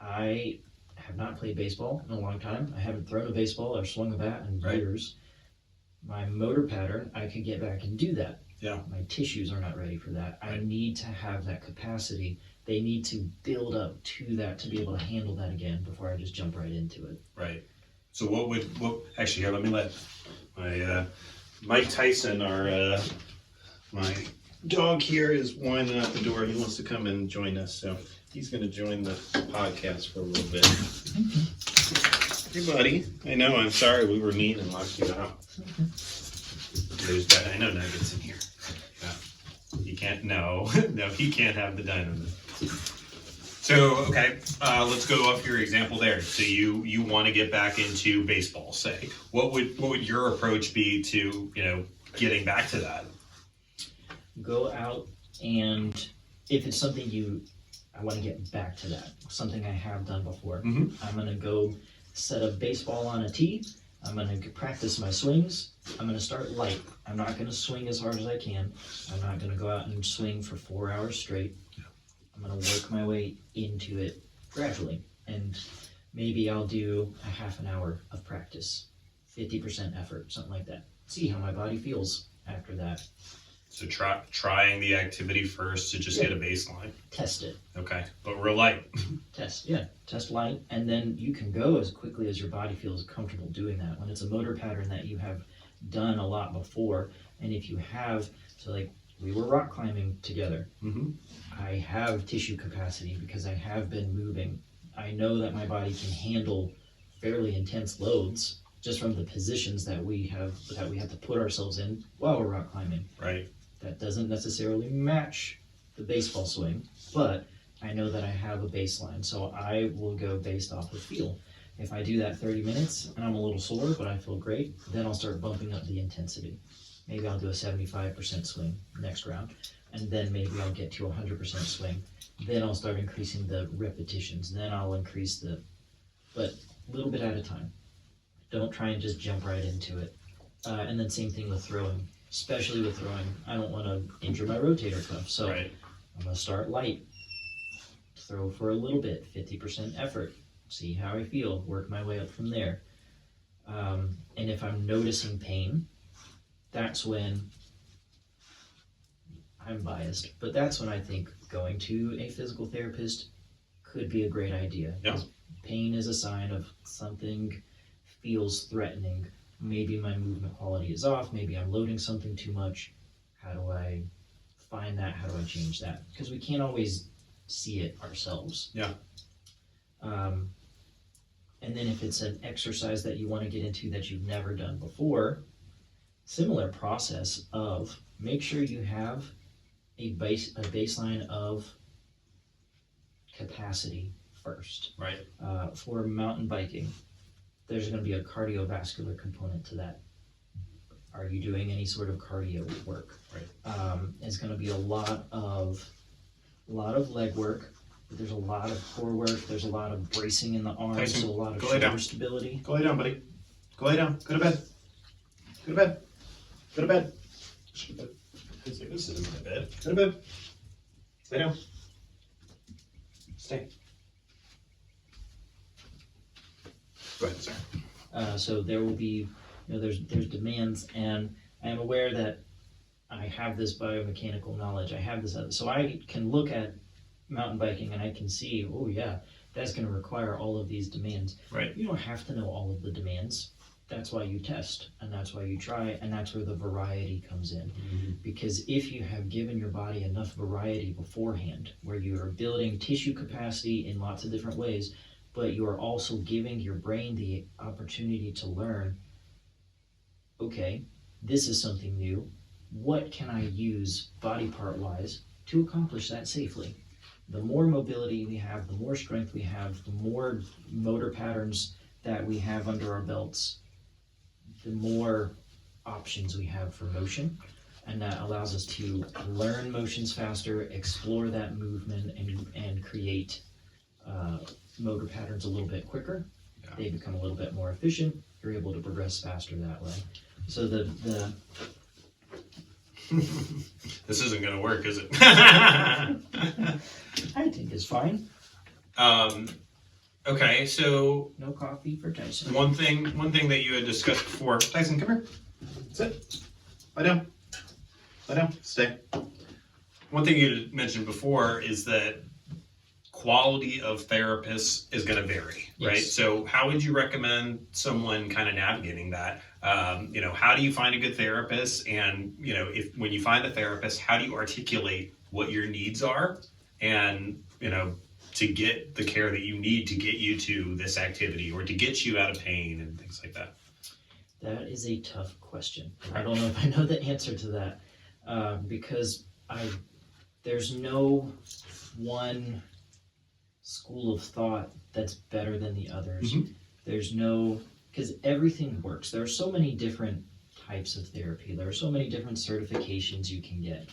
I have not played baseball in a long time. I haven't thrown a baseball or swung a bat in Right. years. My motor pattern, I could get back and do that. Yeah. My tissues are not ready for that. I Right. need to have that capacity. They need to build up to that to be able to handle that again before I just jump right into it. Right. So actually here, let me let my Mike Tyson, our my dog here, is winding up the door. He wants to come and join us, so he's going to join the podcast for a little bit. Hey, buddy. I know. I'm sorry we were mean and locked you out. I know Nuggets in here. Yeah. He can't. No, he can't have the dynamite. So okay, let's go off your example there. So you want to get back into baseball, say. What would your approach be to getting back to that? Go out, and if it's something I want to get back to that, something I have done before. Mhm. I'm going to go set a baseball on a tee. I'm going to practice my swings. I'm going to start light. I'm not going to swing as hard as I can. I'm not going to go out and swing for 4 hours straight. I'm going to work my way into it gradually. And maybe I'll do a half an hour of practice, 50% effort, something like that. See how my body feels after that. So trying the activity first to just get a baseline. Test it. Okay, but real light. Test light, and then you can go as quickly as your body feels comfortable doing that. When it's a motor pattern that you have done a lot before, and if you have, so like we were rock climbing together. Mm-hmm. I have tissue capacity because I have been moving. I know that my body can handle fairly intense loads just from the positions that we have to put ourselves in while we're rock climbing. Right. That doesn't necessarily match the baseball swing, but I know that I have a baseline, so I will go based off of feel. If I do that 30 minutes and I'm a little sore, but I feel great, then I'll start bumping up the intensity. Maybe I'll do a 75% swing next round, and then maybe I'll get to 100% swing. Then I'll start increasing the repetitions. Then I'll increase but a little bit at a time. Don't try and just jump right into it. And then same thing with throwing. Especially with throwing, I don't want to injure my rotator cuff, so Right. I'm going to start light, throw for a little bit, 50% effort, see how I feel, work my way up from there. And if I'm noticing pain, that's when, I'm biased, but that's when I think going to a physical therapist could be a great idea. Yeah. 'Cause pain is a sign of something feels threatening. Maybe my movement quality is off. Maybe I'm loading something too much. How do I find that? How do I change that? Because we can't always see it ourselves. Yeah. And then if it's an exercise that you want to get into that you've never done before, similar process of make sure you have a baseline of capacity first. Right. For mountain biking, there's going to be a cardiovascular component to that. Are you doing any sort of cardio work? Right. It's going to be a lot of leg work. There's a lot of core work. There's a lot of bracing in the arms. Tyson, So a lot of go lay down. shoulder stability. Go lay down, buddy. Go lay down. Go to bed. Go to bed. Go to bed. This isn't my bed. Go to bed. Lay down. Stay. Go ahead, sir. So there will be, there's demands, and I am aware that I have this biomechanical knowledge. I have this other, so I can look at mountain biking and I can see, oh yeah, that's going to require all of these demands. Right. You don't have to know all of the demands. that's why you test, and that's why you try, and that's where the variety comes in. Because if you have given your body enough variety beforehand, where you are building tissue capacity in lots of different ways, but you are also giving your brain the opportunity to learn, okay, this is something new. What can I use body part wise to accomplish that safely? The more mobility we have, the more strength we have, the more motor patterns that we have under our belts, the more options we have for motion. And that allows us to learn motions faster, explore that movement, and create motor patterns a little bit quicker. Yeah. They become a little bit more efficient. You're able to progress faster that way. So the This isn't going to work, is it? I think it's fine. Okay, so No coffee for Tyson. one thing that you had discussed before. Tyson, come here. Sit. Lie down. Lie down. Stay. One thing you had mentioned before is that quality of therapists is going to vary, right? Yes. So how would you recommend someone kind of navigating that? How do you find a good therapist? And, if when you find a therapist, how do you articulate what your needs are? And, to get the care that you need to get you to this activity or to get you out of pain and things like that. That is a tough question. I don't know if I know the answer to that, because there's no one school of thought that's better than the others. Mhm. There's no, because everything works. There are so many different types of therapy. There are so many different certifications you can get.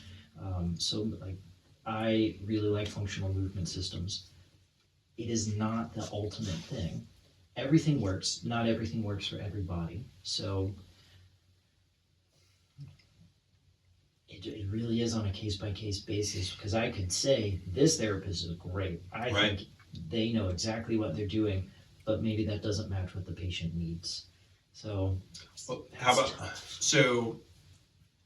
I really like functional movement systems. It is not the ultimate thing. Everything works. Not everything works for everybody. So it really is on a case-by-case basis, because I could say this therapist is great. I Right. think they know exactly what they're doing, but maybe that doesn't match what the patient needs. So Well, how about, so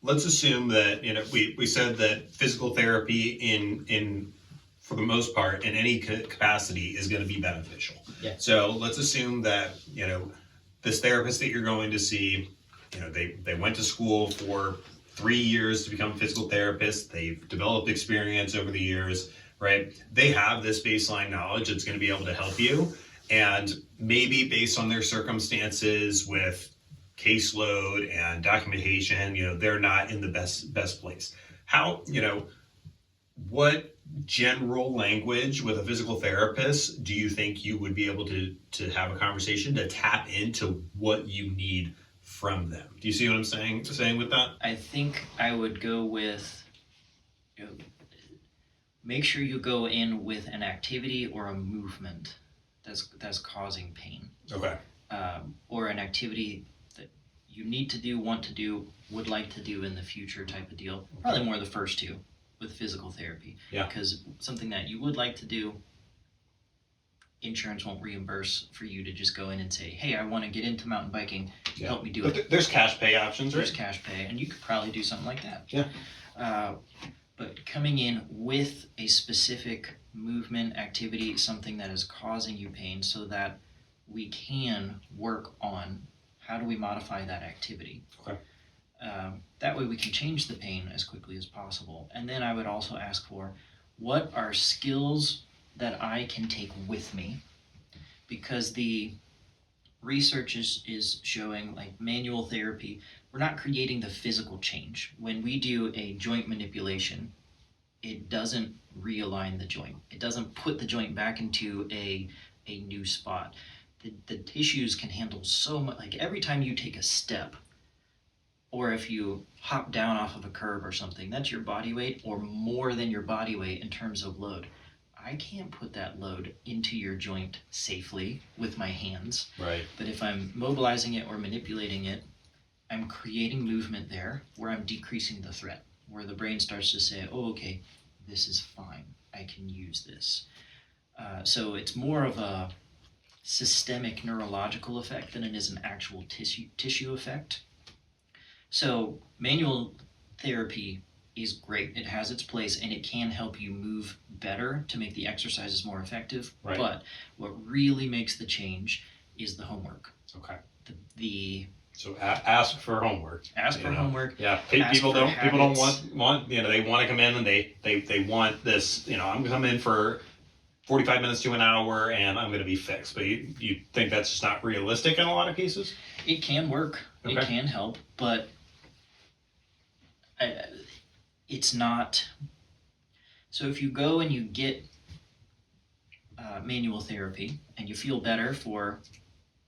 let's assume that, we said that physical therapy in for the most part, in any capacity is going to be beneficial. Yeah. So let's assume that, this therapist that you're going to see, they went to school for 3 years to become physical therapists. They've developed experience over the years, right? They have this baseline knowledge that's going to be able to help you. And maybe based on their circumstances with caseload and documentation, they're not in the best place. How, what general language with a physical therapist do you think you would be able to have a conversation to tap into what you need from them? Do you see what I'm saying with that? I think I would go with, make sure you go in with an activity or a movement that's causing pain, Okay. or an activity that you need to do, want to do, would like to do in the future type of deal. Probably more the first two with physical therapy. Yeah. Because something that you would like to do, insurance won't reimburse for you to just go in and say, hey, I want to get into mountain biking, Yeah. help me do But it. there's cash pay options, There's right? cash pay, and you could probably do something like that. Yeah. But coming in with a specific movement activity, something that is causing you pain, so that we can work on how do we modify that activity. Okay. That way we can change the pain as quickly as possible. And then I would also ask for, what are skills that I can take with me? Because the research is showing, like manual therapy, we're not creating the physical change. When we do a joint manipulation, it doesn't realign the joint. It doesn't put the joint back into a new spot. The tissues can handle so much. Like every time you take a step, or if you hop down off of a curb or something, that's your body weight or more than your body weight in terms of load. I can't put that load into your joint safely with my hands. Right. But if I'm mobilizing it or manipulating it, I'm creating movement there where I'm decreasing the threat, where the brain starts to say, oh, okay, this is fine. I can use this. So it's more of a systemic neurological effect than it is an actual tissue effect. So manual therapy is great. It has its place and it can help you move better to make the exercises more effective. Right. But what really makes the change is the homework. Okay. the So ask for homework. ask for You know? homework. Yeah, Ask people for don't habits. want they want to come in and they want this. I'm gonna come in for 45 minutes to an hour and I'm going to be fixed. But you think that's just not realistic in a lot of cases? It can work. It Okay. can help, but it's not. So if you go and you get manual therapy and you feel better for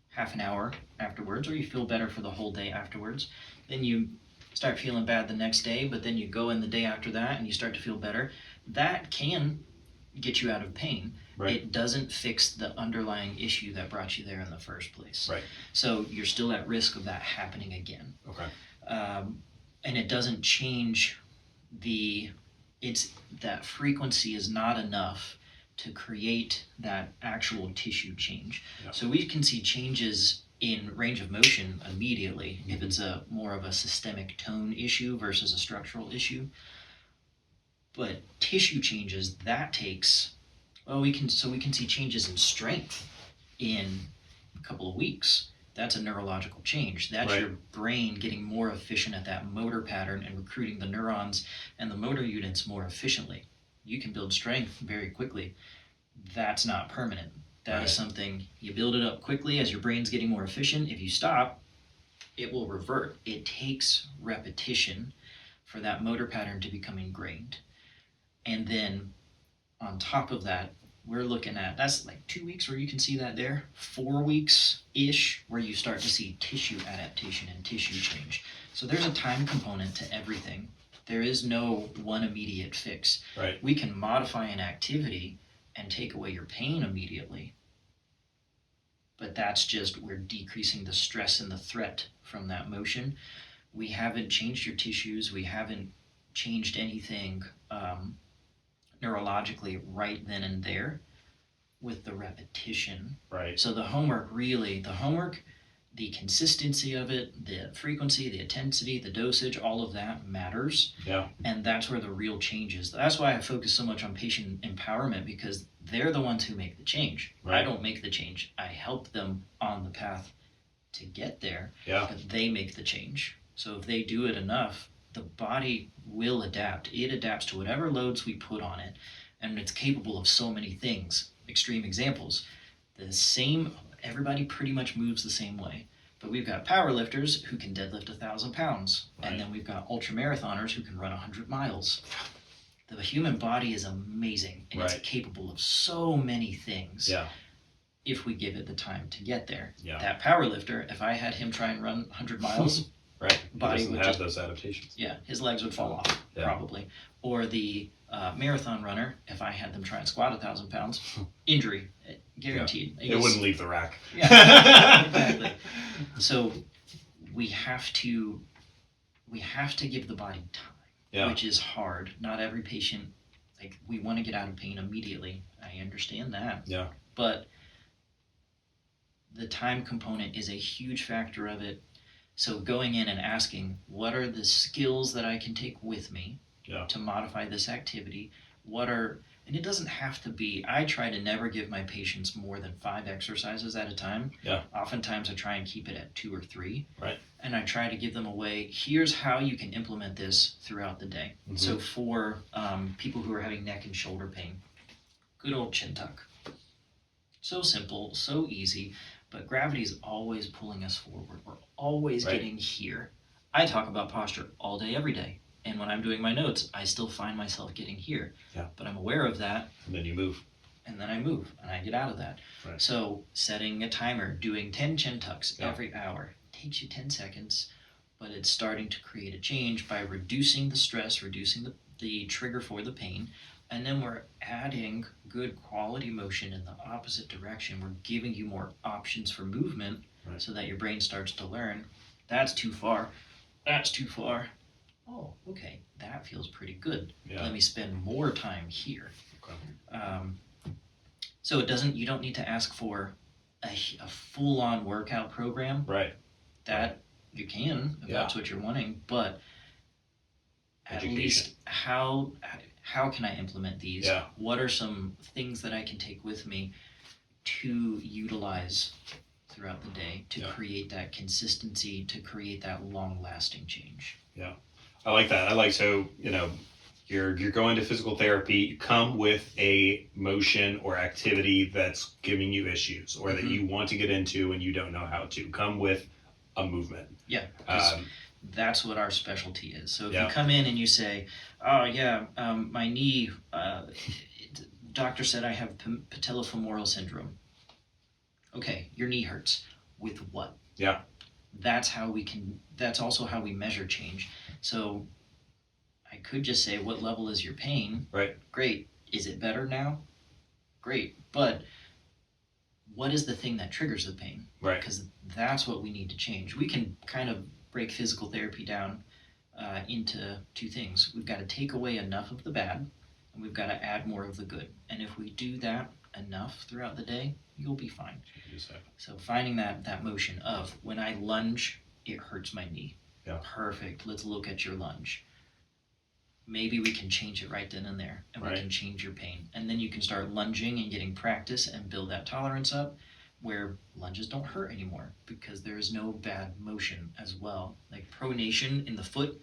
half an hour afterwards, or you feel better for the whole day afterwards, then you start feeling bad the next day, but then you go in the day after that and you start to feel better. That can get you out of pain. Right. It doesn't fix the underlying issue that brought you there in the first place. Right. So you're still at risk of that happening again. Okay. And it doesn't change that frequency is not enough to create that actual tissue change. Yep. So we can see changes in range of motion immediately if it's a more of a systemic tone issue versus a structural issue. But tissue changes, that takes, we can see changes in strength in a couple of weeks. That's a neurological change. That's Right. your brain getting more efficient at that motor pattern and recruiting the neurons and the motor units more efficiently. You can build strength very quickly. That's not permanent. That Right. is something you build it up quickly as your brain's getting more efficient. If you stop, it will revert. It takes repetition for that motor pattern to become ingrained. And then on top of that, we're looking at, that's like 2 weeks where you can see that there, 4 weeks ish where you start to see tissue adaptation and tissue change. So there's a time component to everything. There is no one immediate fix. Right. We can modify an activity and take away your pain immediately, but that's just, we're decreasing the stress and the threat from that motion. We haven't changed your tissues. We haven't changed anything neurologically right then and there with the repetition. Right. So the homework, the consistency of it, the frequency, the intensity, the dosage, all of that matters. Yeah. And that's where the real change is. That's why I focus so much on patient empowerment, because they're the ones who make the change. Right. I don't make the change. I help them on the path to get there, Yeah. but they make the change. So if they do it enough, the body will adapt. It adapts to whatever loads we put on it, and it's capable of so many things. Extreme examples. Everybody pretty much moves the same way. But we've got power lifters who can deadlift 1,000 pounds. Right. And then we've got ultra marathoners who can run 100 miles. The human body is amazing, and Right. it's capable of so many things. Yeah. If we give it the time to get there. Yeah. That power lifter, if I had him try and run 100 miles, Right. body He doesn't would have just- those adaptations. yeah, his legs would fall off, Yeah. probably. Or the marathon runner, if I had them try and squat 1,000 pounds, injury, guaranteed. It wouldn't leave the rack. Yeah, exactly. So we have to give the body time, Yeah. which is hard. Not every patient, we want to get out of pain immediately. I understand that. Yeah. But the time component is a huge factor of it. So going in and asking, what are the skills that I can take with me to modify this activity? And it doesn't have to be, I try to never give my patients more than 5 exercises at a time. Yeah. Oftentimes I try and keep it at 2 or 3. Right. And I try to give them a way, here's how you can implement this throughout the day. Mhm. So for people who are having neck and shoulder pain, good old chin tuck. So simple, so easy, but gravity is always pulling us forward. We're always Right. getting here. I talk about posture all day, every day. And when I'm doing my notes, I still find myself getting here. Yeah. But I'm aware of that, And then you move. and then I move, and I get out of that. Right. So setting a timer, doing 10 chin tucks Yeah. every hour, takes you 10 seconds, but it's starting to create a change by reducing the stress, reducing the trigger for the pain, and then we're adding good quality motion in the opposite direction. We're giving you more options for movement. Right. So that your brain starts to learn, that's too far, that's too far. Oh, okay, that feels pretty good. Yeah. Let me spend more time here. Okay. So you don't need to ask for a full-on workout program. Right. That you can, if that's what you're wanting, but at Education. least how can I implement these? Yeah. What are some things that I can take with me to utilize throughout the day to Yeah. create that consistency, to create that long-lasting change. I like that. I like, so, you're going to physical therapy, you come with a motion or activity that's giving you issues or that Mhm. you want to get into and you don't know how to. Come with a movement. Yeah, 'cause Um, that's what our specialty is. So if Yeah. you come in and you say, "Oh yeah, my knee, doctor said I have patellofemoral syndrome." Okay, your knee hurts. With what? Yeah. That's how we can. That's also how we measure change. So I could just say, "What level is your pain?" Right. Great. Is it better now? Great. But what is the thing that triggers the pain? Right. Because that's what we need to change. We can kind of break physical therapy down into two things. We've got to take away enough of the bad, and we've got to add more of the good. And if we do that enough throughout the day, you'll be fine. So finding that motion of, when I lunge, it hurts my knee. Yeah. Perfect. Let's look at your lunge. Maybe we can change it right then and there, and Right. we can change your pain. And then you can start lunging and getting practice and build that tolerance up, where lunges don't hurt anymore because there is no bad motion as well. Like pronation in the foot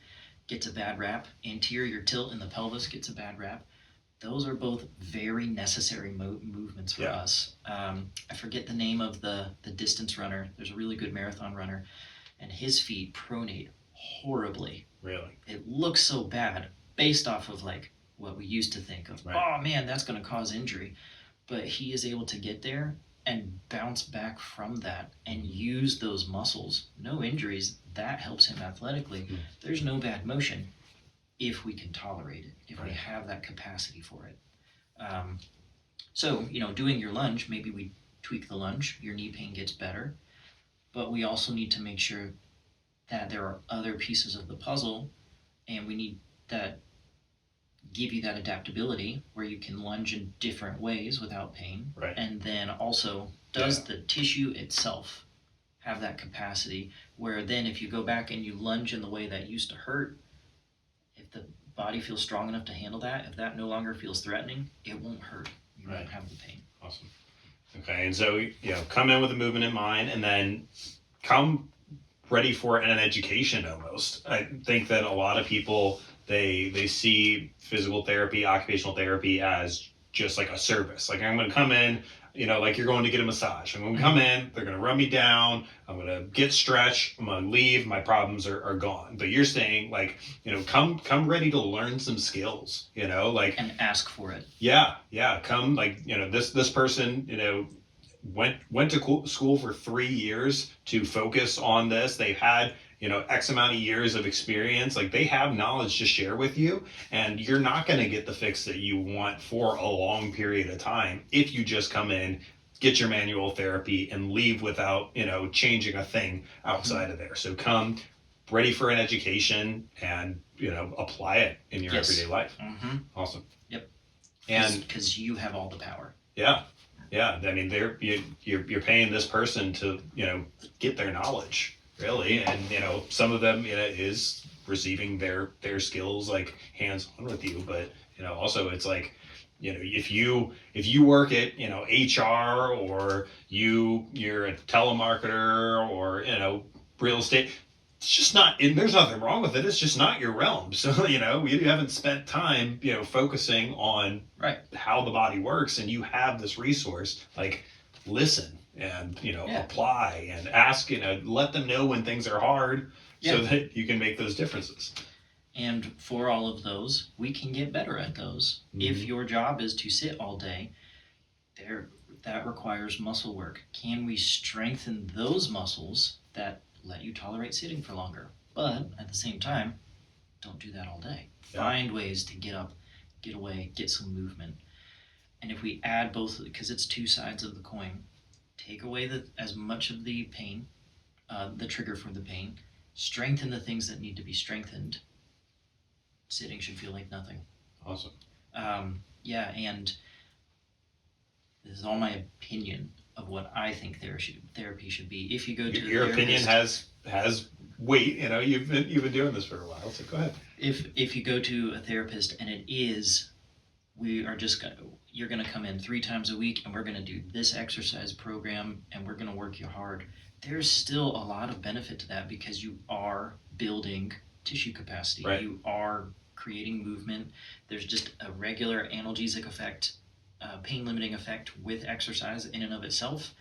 gets a bad rap, anterior tilt in the pelvis gets a bad rap. Those are both very necessary movements for Yeah. us. I forget the name of the distance runner. There's a really good marathon runner, and his feet pronate horribly. Really. It looks so bad based off of like what we used to think of. Right. Oh man, that's going to cause injury. But he is able to get there and bounce back from that and use those muscles. No injuries. That helps him athletically. Mhm. There's no bad motion if we can tolerate it, if we Right. have that capacity for it. So, doing your lunge, maybe we tweak the lunge, your knee pain gets better. But we also need to make sure that there are other pieces of the puzzle, and we need that give you that adaptability where you can lunge in different ways without pain. Right. And then also, does the tissue itself have that capacity where then if you go back and you lunge in the way that used to hurt, if the body feels strong enough to handle that, if that no longer feels threatening, it won't hurt. You Right. won't have the pain. Awesome. Okay, and so, come in with a movement in mind, and then come ready for an education almost. I think that a lot of people, they see physical therapy, occupational therapy as just like a service. Like, I'm going to come in, like you're going to get a massage. I'm going to come in, they're going to run me down, I'm going to get stretched, I'm going to leave, my problems are gone. But you're saying, like, come ready to learn some skills, like, And ask for it. yeah, come, like, this person, went to school for 3 years to focus on this. They've had, X amount of years of experience. Like, they have knowledge to share with you, and you're not going to get the fix that you want for a long period of time if you just come in, get your manual therapy, and leave without, changing a thing outside of there. So come ready for an education and, apply it in your Yes. everyday life. Mm-hmm. Awesome. Yep. And Because you have all the power. yeah. I mean, you're paying this person to, get their knowledge, really, and some of them, is receiving their skills like hands on with you, but also it's like, if you work at HR, or you're a telemarketer, or real estate. It's just not, and there's nothing wrong with it. It's just not your realm. So, you haven't spent time, focusing on Right. how the body works, and you have this resource. Like, listen and, Yeah. apply and ask, let them know when things are hard so Yeah. that you can make those differences. And for all of those, we can get better at those. If your job is to sit all day, that requires muscle work. Can we strengthen those muscles that let you tolerate sitting for longer? But at the same time, don't do that all day. Yeah. Find ways to get up, get away, get some movement. And if we add both, because it's two sides of the coin, take away as much of the pain, the trigger for the pain, strengthen the things that need to be strengthened. Sitting should feel like nothing. Awesome. And this is all my opinion of what I think therapy should be. If you go to Your opinion has weight. You've been doing this for a while, so go ahead. If you go to a therapist and it is we are just gonna, you're gonna come in 3 times a week and we're gonna do this exercise program and we're gonna work you hard. There's still a lot of benefit to that because you are building tissue capacity. Right. You are creating movement. There's just a regular analgesic effect, pain limiting effect with exercise in and of itself.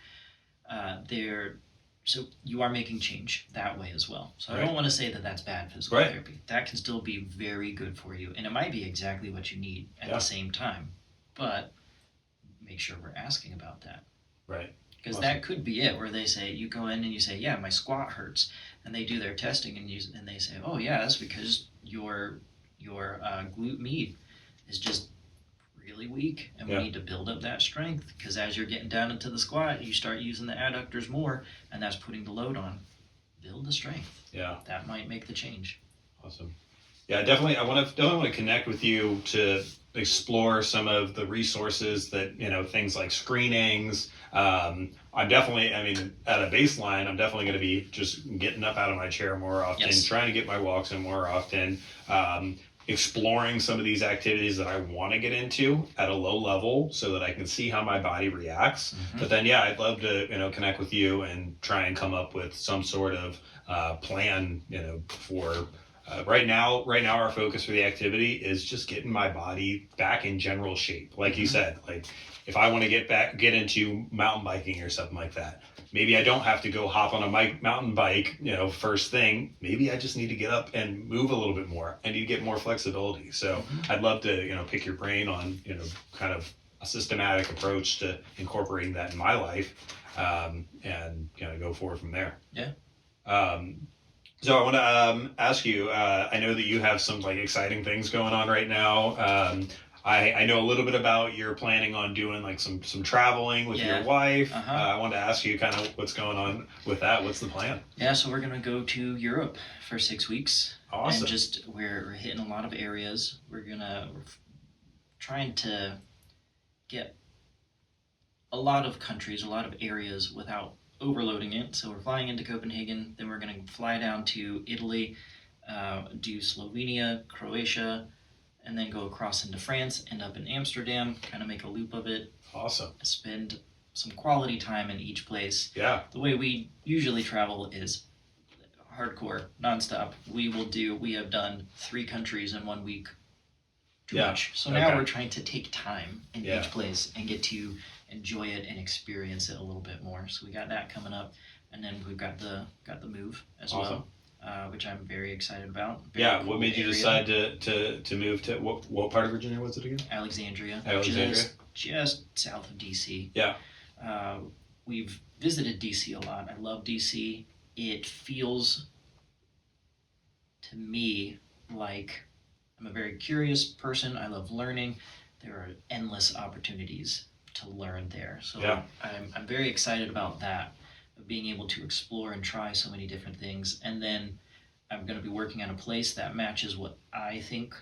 So you are making change that way as well. So I Right. don't want to say that that's bad physical Right. therapy. That can still be very good for you, and it might be exactly what you need at Yeah. the same time. But make sure we're asking about that. Right. Because Awesome. that could be it, where they say, you go in and you say, yeah, my squat hurts, and they do their testing and they say, oh yeah, that's because your glute med is just really weak, and Yeah. we need to build up that strength. Because as you're getting down into the squat, you start using the adductors more, and that's putting the load on. Build the strength. Yeah. That might make the change. Awesome. Yeah, definitely. I want to connect with you to explore some of the resources that, things like screenings. I'm definitely, at a baseline, I'm definitely going to be just getting up out of my chair more often, Yes. trying to get my walks in more often, exploring some of these activities that I want to get into at a low level so that I can see how my body reacts. Mhm. But then, yeah, I'd love to, connect with you and try and come up with some sort of plan, for right now our focus for the activity is just getting my body back in general shape. Like you said, like if I want to get into mountain biking or something like that, maybe I don't have to go hop on a mountain bike, first thing. Maybe I just need to get up and move a little bit more. I need to get more flexibility. So I'd love to, pick your brain on, kind of a systematic approach to incorporating that in my life, and go forward from there. Yeah. So I want to ask you. I know that you have some exciting things going on right now. I know a little bit about you're planning on doing some traveling with your Yeah. wife. Uh-huh. I wanted to ask you kind of what's going on with that. What's the plan? Yeah, so we're gonna go to Europe for 6 weeks. Awesome. And just we're hitting a lot of areas. We're trying to get a lot of countries, a lot of areas without overloading it. So we're flying into Copenhagen, then we're gonna fly down to Italy, do Slovenia, Croatia, and then go across into France, end up in Amsterdam, kind of make a loop of it, Awesome. spend some quality time in each place. Yeah. The way we usually travel is hardcore, nonstop. We have done 3 countries in 1 week. Too Yeah. much. So now Okay. we're trying to take time in Yeah. each place and get to enjoy it and experience it a little bit more. So we got that coming up, and then we've got the move as Awesome. well, which I'm very excited about. Very Yeah. cool What made you area. decide to move to what part of Virginia was it again? Alexandria, Alexandria? which is just south of DC. Yeah. We've visited DC a lot. I love DC. It feels to me like I'm a very curious person. I love learning. There are endless opportunities to learn there. So Yeah. I'm very excited about that, of being able to explore and try so many different things. And then I'm going to be working on a place that matches what I think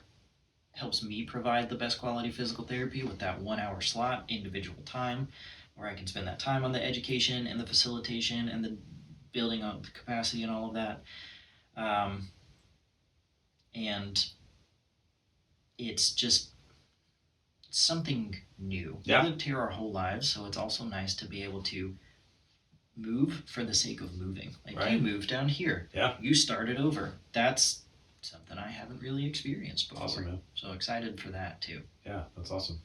helps me provide the best quality physical therapy with that 1 hour slot, individual time, where I can spend that time on the education and the facilitation and the building up the capacity and all of that. And it's just something new. Yeah. We lived here our whole lives, so it's also nice to be able to move for the sake of moving. Like Right. you moved down here. Yeah. You started over. That's something I haven't really experienced before. Awesome, man. So excited for that too. Yeah, that's awesome.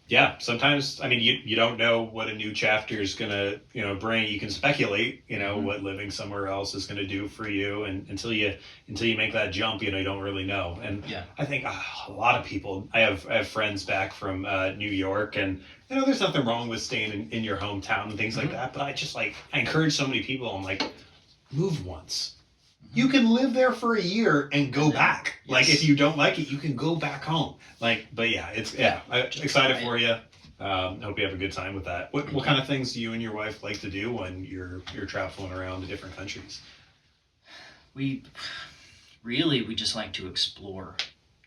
Yeah, sometimes you don't know what a new chapter is gonna bring. You can speculate, Mhm. what living somewhere else is gonna do for you, and until you make that jump, you don't really know. And Yeah. I think a lot of people. I have friends back from New York, and there's nothing wrong with staying in your hometown and things like Mhm. that. But I encourage so many people. I'm like, move once. You can live there for a year and go And then- back. Like yes. if you don't like it, you can go back home. But yeah, I'm Just excited try for you. Hope you have a good time with that. What kind of things do you and your wife like to do when you're traveling around to different countries? We just like to explore.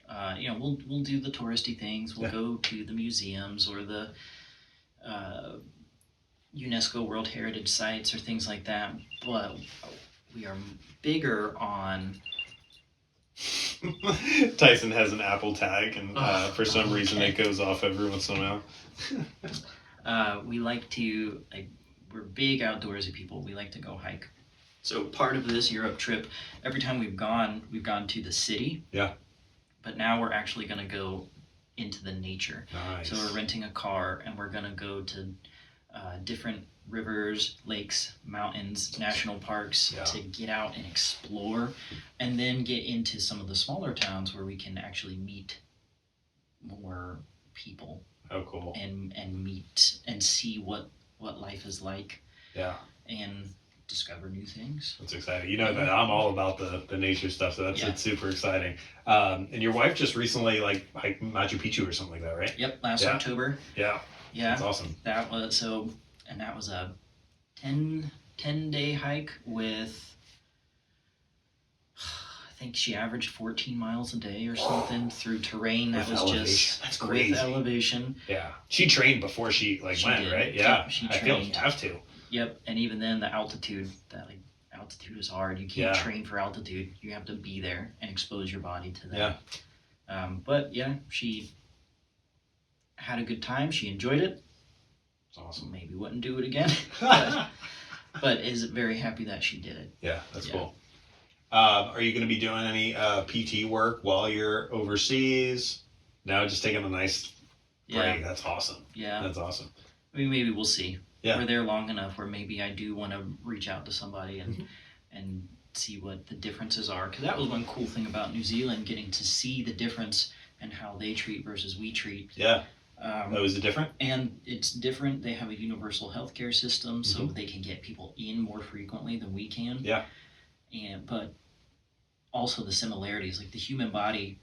We'll do the touristy things. We'll Yeah. go to the museums or the UNESCO World Heritage sites or things like that. But we are bigger on Tyson has an Apple tag, and for some reason okay. it goes off every once in a while. We like to, like, we're big outdoorsy people. We like to go hike. So part of this Europe trip, every time we've gone to the city. Yeah. But now we're actually going to go into the nature. Nice. So we're renting a car and we're going to go to different rivers, lakes, mountains, national parks Yeah. to get out and explore, and then get into some of the smaller towns where we can actually meet more people Oh, cool. and meet and see what life is like. Yeah. And discover new things. That's exciting. You know that I'm all about the nature stuff, so Yeah. it's super exciting. And your wife just recently hiked Machu Picchu or something like that, right? Yep, last Yeah. October. Yeah. Yeah. That's awesome. That was a 10-day hike with, I think she averaged 14 miles a day or something through terrain that With was elevation. just That's crazy. with elevation. Yeah. She trained before she went, She did. right? Yeah. She I feel you trained. have to. Yep, and even then the altitude is hard. You can't Yeah. train for altitude. You have to be there and expose your body to that. But yeah, she had a good time. She enjoyed it. It's awesome. Maybe wouldn't do it again, but is very happy that she did it. Yeah, that's Yeah. cool. Are you going to be doing any PT work while you're overseas? No, just taking a nice break. Yeah, That's awesome. yeah. That's awesome. I mean, maybe we'll see. Yeah. We're there long enough where maybe I do want to reach out to somebody and Mhm. and see what the differences are. Because that was one cool thing about New Zealand, getting to see the difference and how they treat versus we treat. Yeah. That was different. And it's different. They have a universal healthcare system, so they can get people in more frequently than we can. Yeah. But also the similarities, like the human body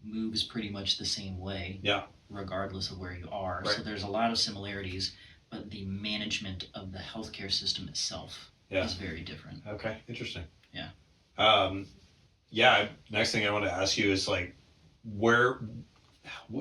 moves pretty much the same way. Yeah. Regardless of where you are. Right. So there's a lot of similarities, but the management of the healthcare system itself Yeah. is very different. Okay. Interesting. Yeah. Yeah. Next thing I want to ask you is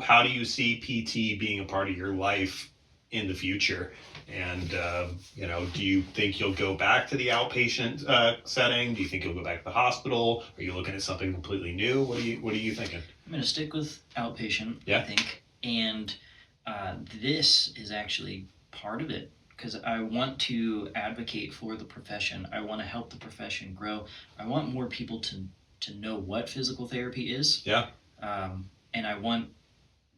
how do you see PT being a part of your life in the future? And do you think you'll go back to the outpatient setting? Do you think you'll go back to the hospital? Are you looking at something completely new? What are you thinking? I'm going to stick with outpatient, Yeah. I think. And this is actually part of it because I want to advocate for the profession. I want to help the profession grow. I want more people to know what physical therapy is. Yeah. And I want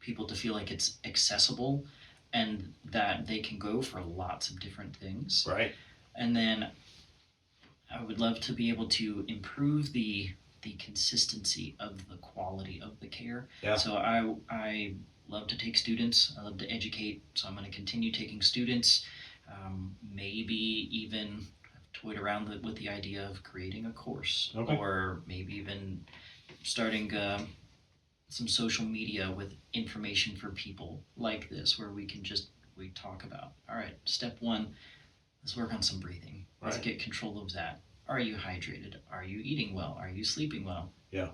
people to feel like it's accessible and that they can go for lots of different things. Right. And then I would love to be able to improve the consistency of the quality of the care. Yeah. So I love to take students. I love to educate. So I'm going to continue taking students. Maybe even toyed around with the idea of creating a course, Okay. or maybe even starting some social media with information for people like this, where we talk about, all right, step one, let's work on some breathing. Let's Right. get control of that. Are you hydrated? Are you eating well? Are you sleeping well? Yeah.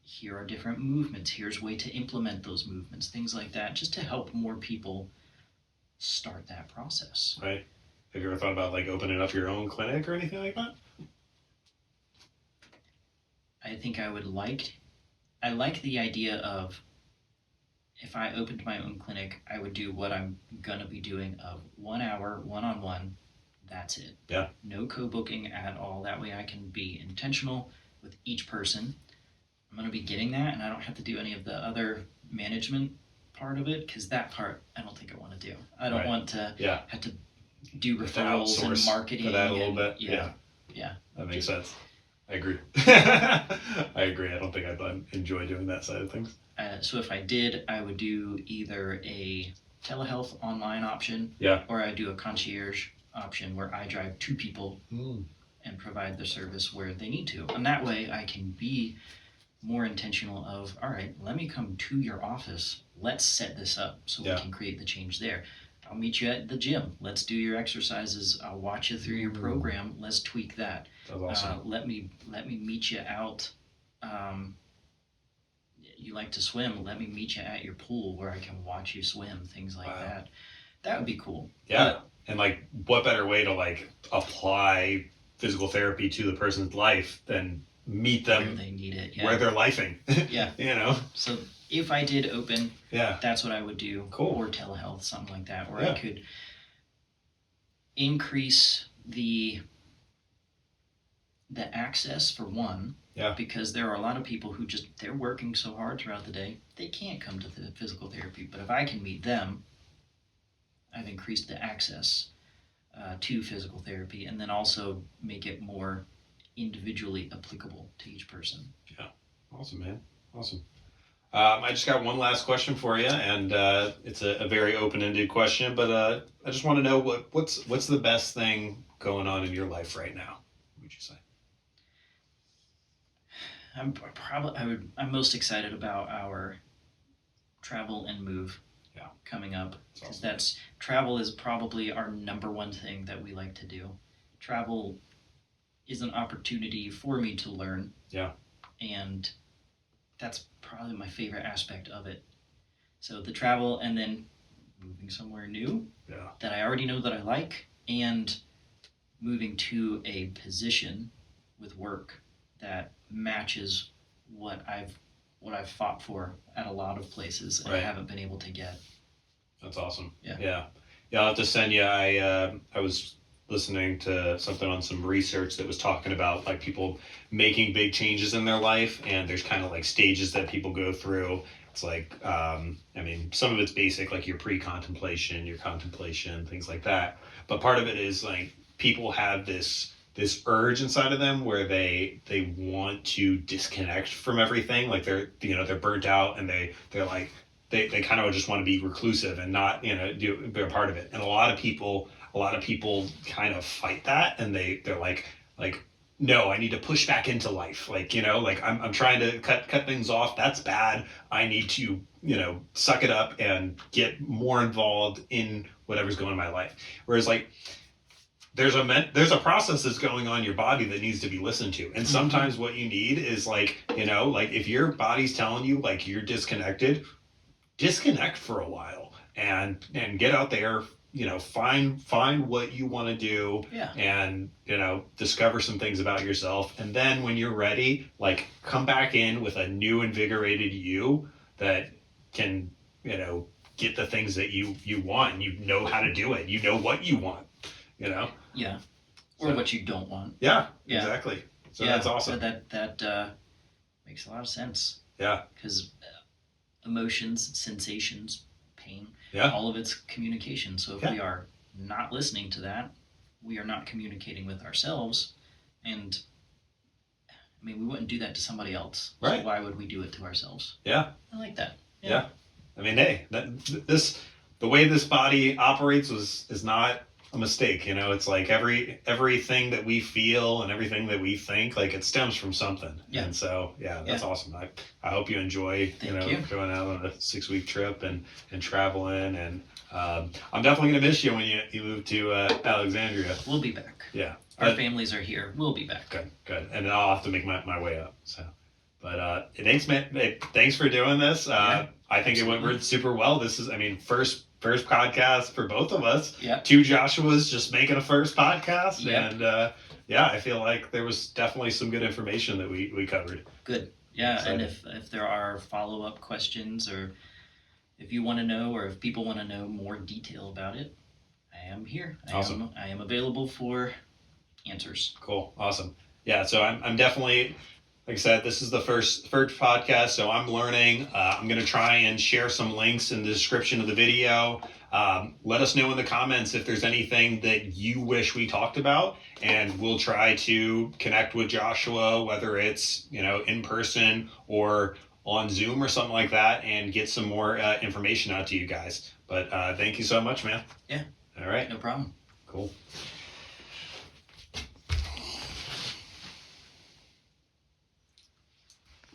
Here are different movements. Here's a way to implement those movements, things like that, just to help more people start that process. Right. Have you ever thought about opening up your own clinic or anything like that? I think I like the idea of, if I opened my own clinic, I would do what I'm gonna be doing of 1 hour, one-on-one, that's it. Yeah. No co-booking at all. That way I can be intentional with each person. I'm gonna be getting that, and I don't have to do any of the other management part of it, because that part I don't think I want to do. I don't Right. want to Yeah. have to do Have to referrals and outsource marketing for that a little and- bit. Yeah. That makes sense. I agree. I agree. I don't think I'd enjoy doing that side of things. So if I did, I would do either a telehealth online option, Yeah. or I do a concierge option where I drive two people and provide the service where they need to. And that way I can be more intentional of, all right, let me come to your office. Let's set this up so Yeah. we can create the change there. I'll meet you at the gym. Let's do your exercises. I'll watch you through your program. Let's tweak that. That's awesome. Let me meet you out. You like to swim? Let me meet you at your pool where I can watch you swim. Things like Wow. that. That would be cool. Yeah. And what better way to apply physical therapy to the person's life than meet where them they need it. where Yeah. they're lifing. Yeah. You know? So if I did open, Yeah. that's what I would do. Cool. Or telehealth, something like that, where Yeah. I could increase the access for one. Yeah. Because there are a lot of people who they're working so hard throughout the day, they can't come to the physical therapy. But if I can meet them, I've increased the access to physical therapy, and then also make it more individually applicable to each person. Awesome, man. Awesome. I just got one last question for you, and it's a very open-ended question, but I just want to know what's the best thing going on in your life right now? What would you say? I'm most excited about our travel and move coming up, because travel is probably our number one thing that we like to do. Travel is an opportunity for me to learn. Yeah. And that's probably my favorite aspect of it. So the travel, and then moving somewhere new that I already know that I like, and moving to a position with work that matches what I've fought for at a lot of places and I haven't been able to get. That's awesome. Yeah. I'll have to send you. I was listening to something on some research that was talking about like people making big changes in their life, and there's kind of like stages that people go through. It's like, some of it's basic, like your pre-contemplation, your contemplation, things like that. But part of it is like people have this urge inside of them where they want to disconnect from everything. Like they're burnt out, and they're like they kind of just want to be reclusive and not be a part of it. And a lot of people kind of fight that, and they're like no, I need to push back into life. Like, I'm trying to cut things off. That's bad. I need to, suck it up and get more involved in whatever's going on in my life. Whereas like, there's a process that's going on in your body that needs to be listened to. And sometimes what you need is like, like if your body's telling you like you're disconnected, disconnect for a while and get out there, find what you want to do and, discover some things about yourself. And then when you're ready, like come back in with a new invigorated you that can, get the things that you want, and you know how to do it. You know what you want, Yeah. Or what you don't want. Yeah, exactly. So that's awesome. That makes a lot of sense. Yeah. Because emotions, sensations, pain, Yeah. all of it's communication. So if we are not listening to that, we are not communicating with ourselves. And we wouldn't do that to somebody else. Right. So why would we do it to ourselves? Yeah. I like that. Yeah. Hey, the way this body operates is not a mistake. It's like everything that we feel and everything that we think, like it stems from something. Yeah. And so, that's awesome. I hope you enjoy, Thank you. going out on a 6-week trip and traveling. And I'm definitely going to miss you when you move to Alexandria. We'll be back. Yeah. Our families are here. We'll be back. Good. And then I'll have to make my way up. So, but thanks, man. Hey, thanks for doing this. I think it went super well. This is, first podcast for both of us. Yeah. 2 Joshuas just making a first podcast. Yep. And I feel like there was definitely some good information that we covered. Good. Yeah. Excited. And if there are follow-up questions, or if you want to know, or if people want to know more detail about it, I am here. Awesome. I am available for answers. Cool. Awesome. Yeah. So I'm definitely, like I said, this is the first podcast, so I'm learning. I'm going to try and share some links in the description of the video. Let us know in the comments if there's anything that you wish we talked about, and we'll try to connect with Joshua, whether it's, in person or on Zoom or something like that, and get some more information out to you guys. But thank you so much, man. Yeah. All right. No problem. Cool.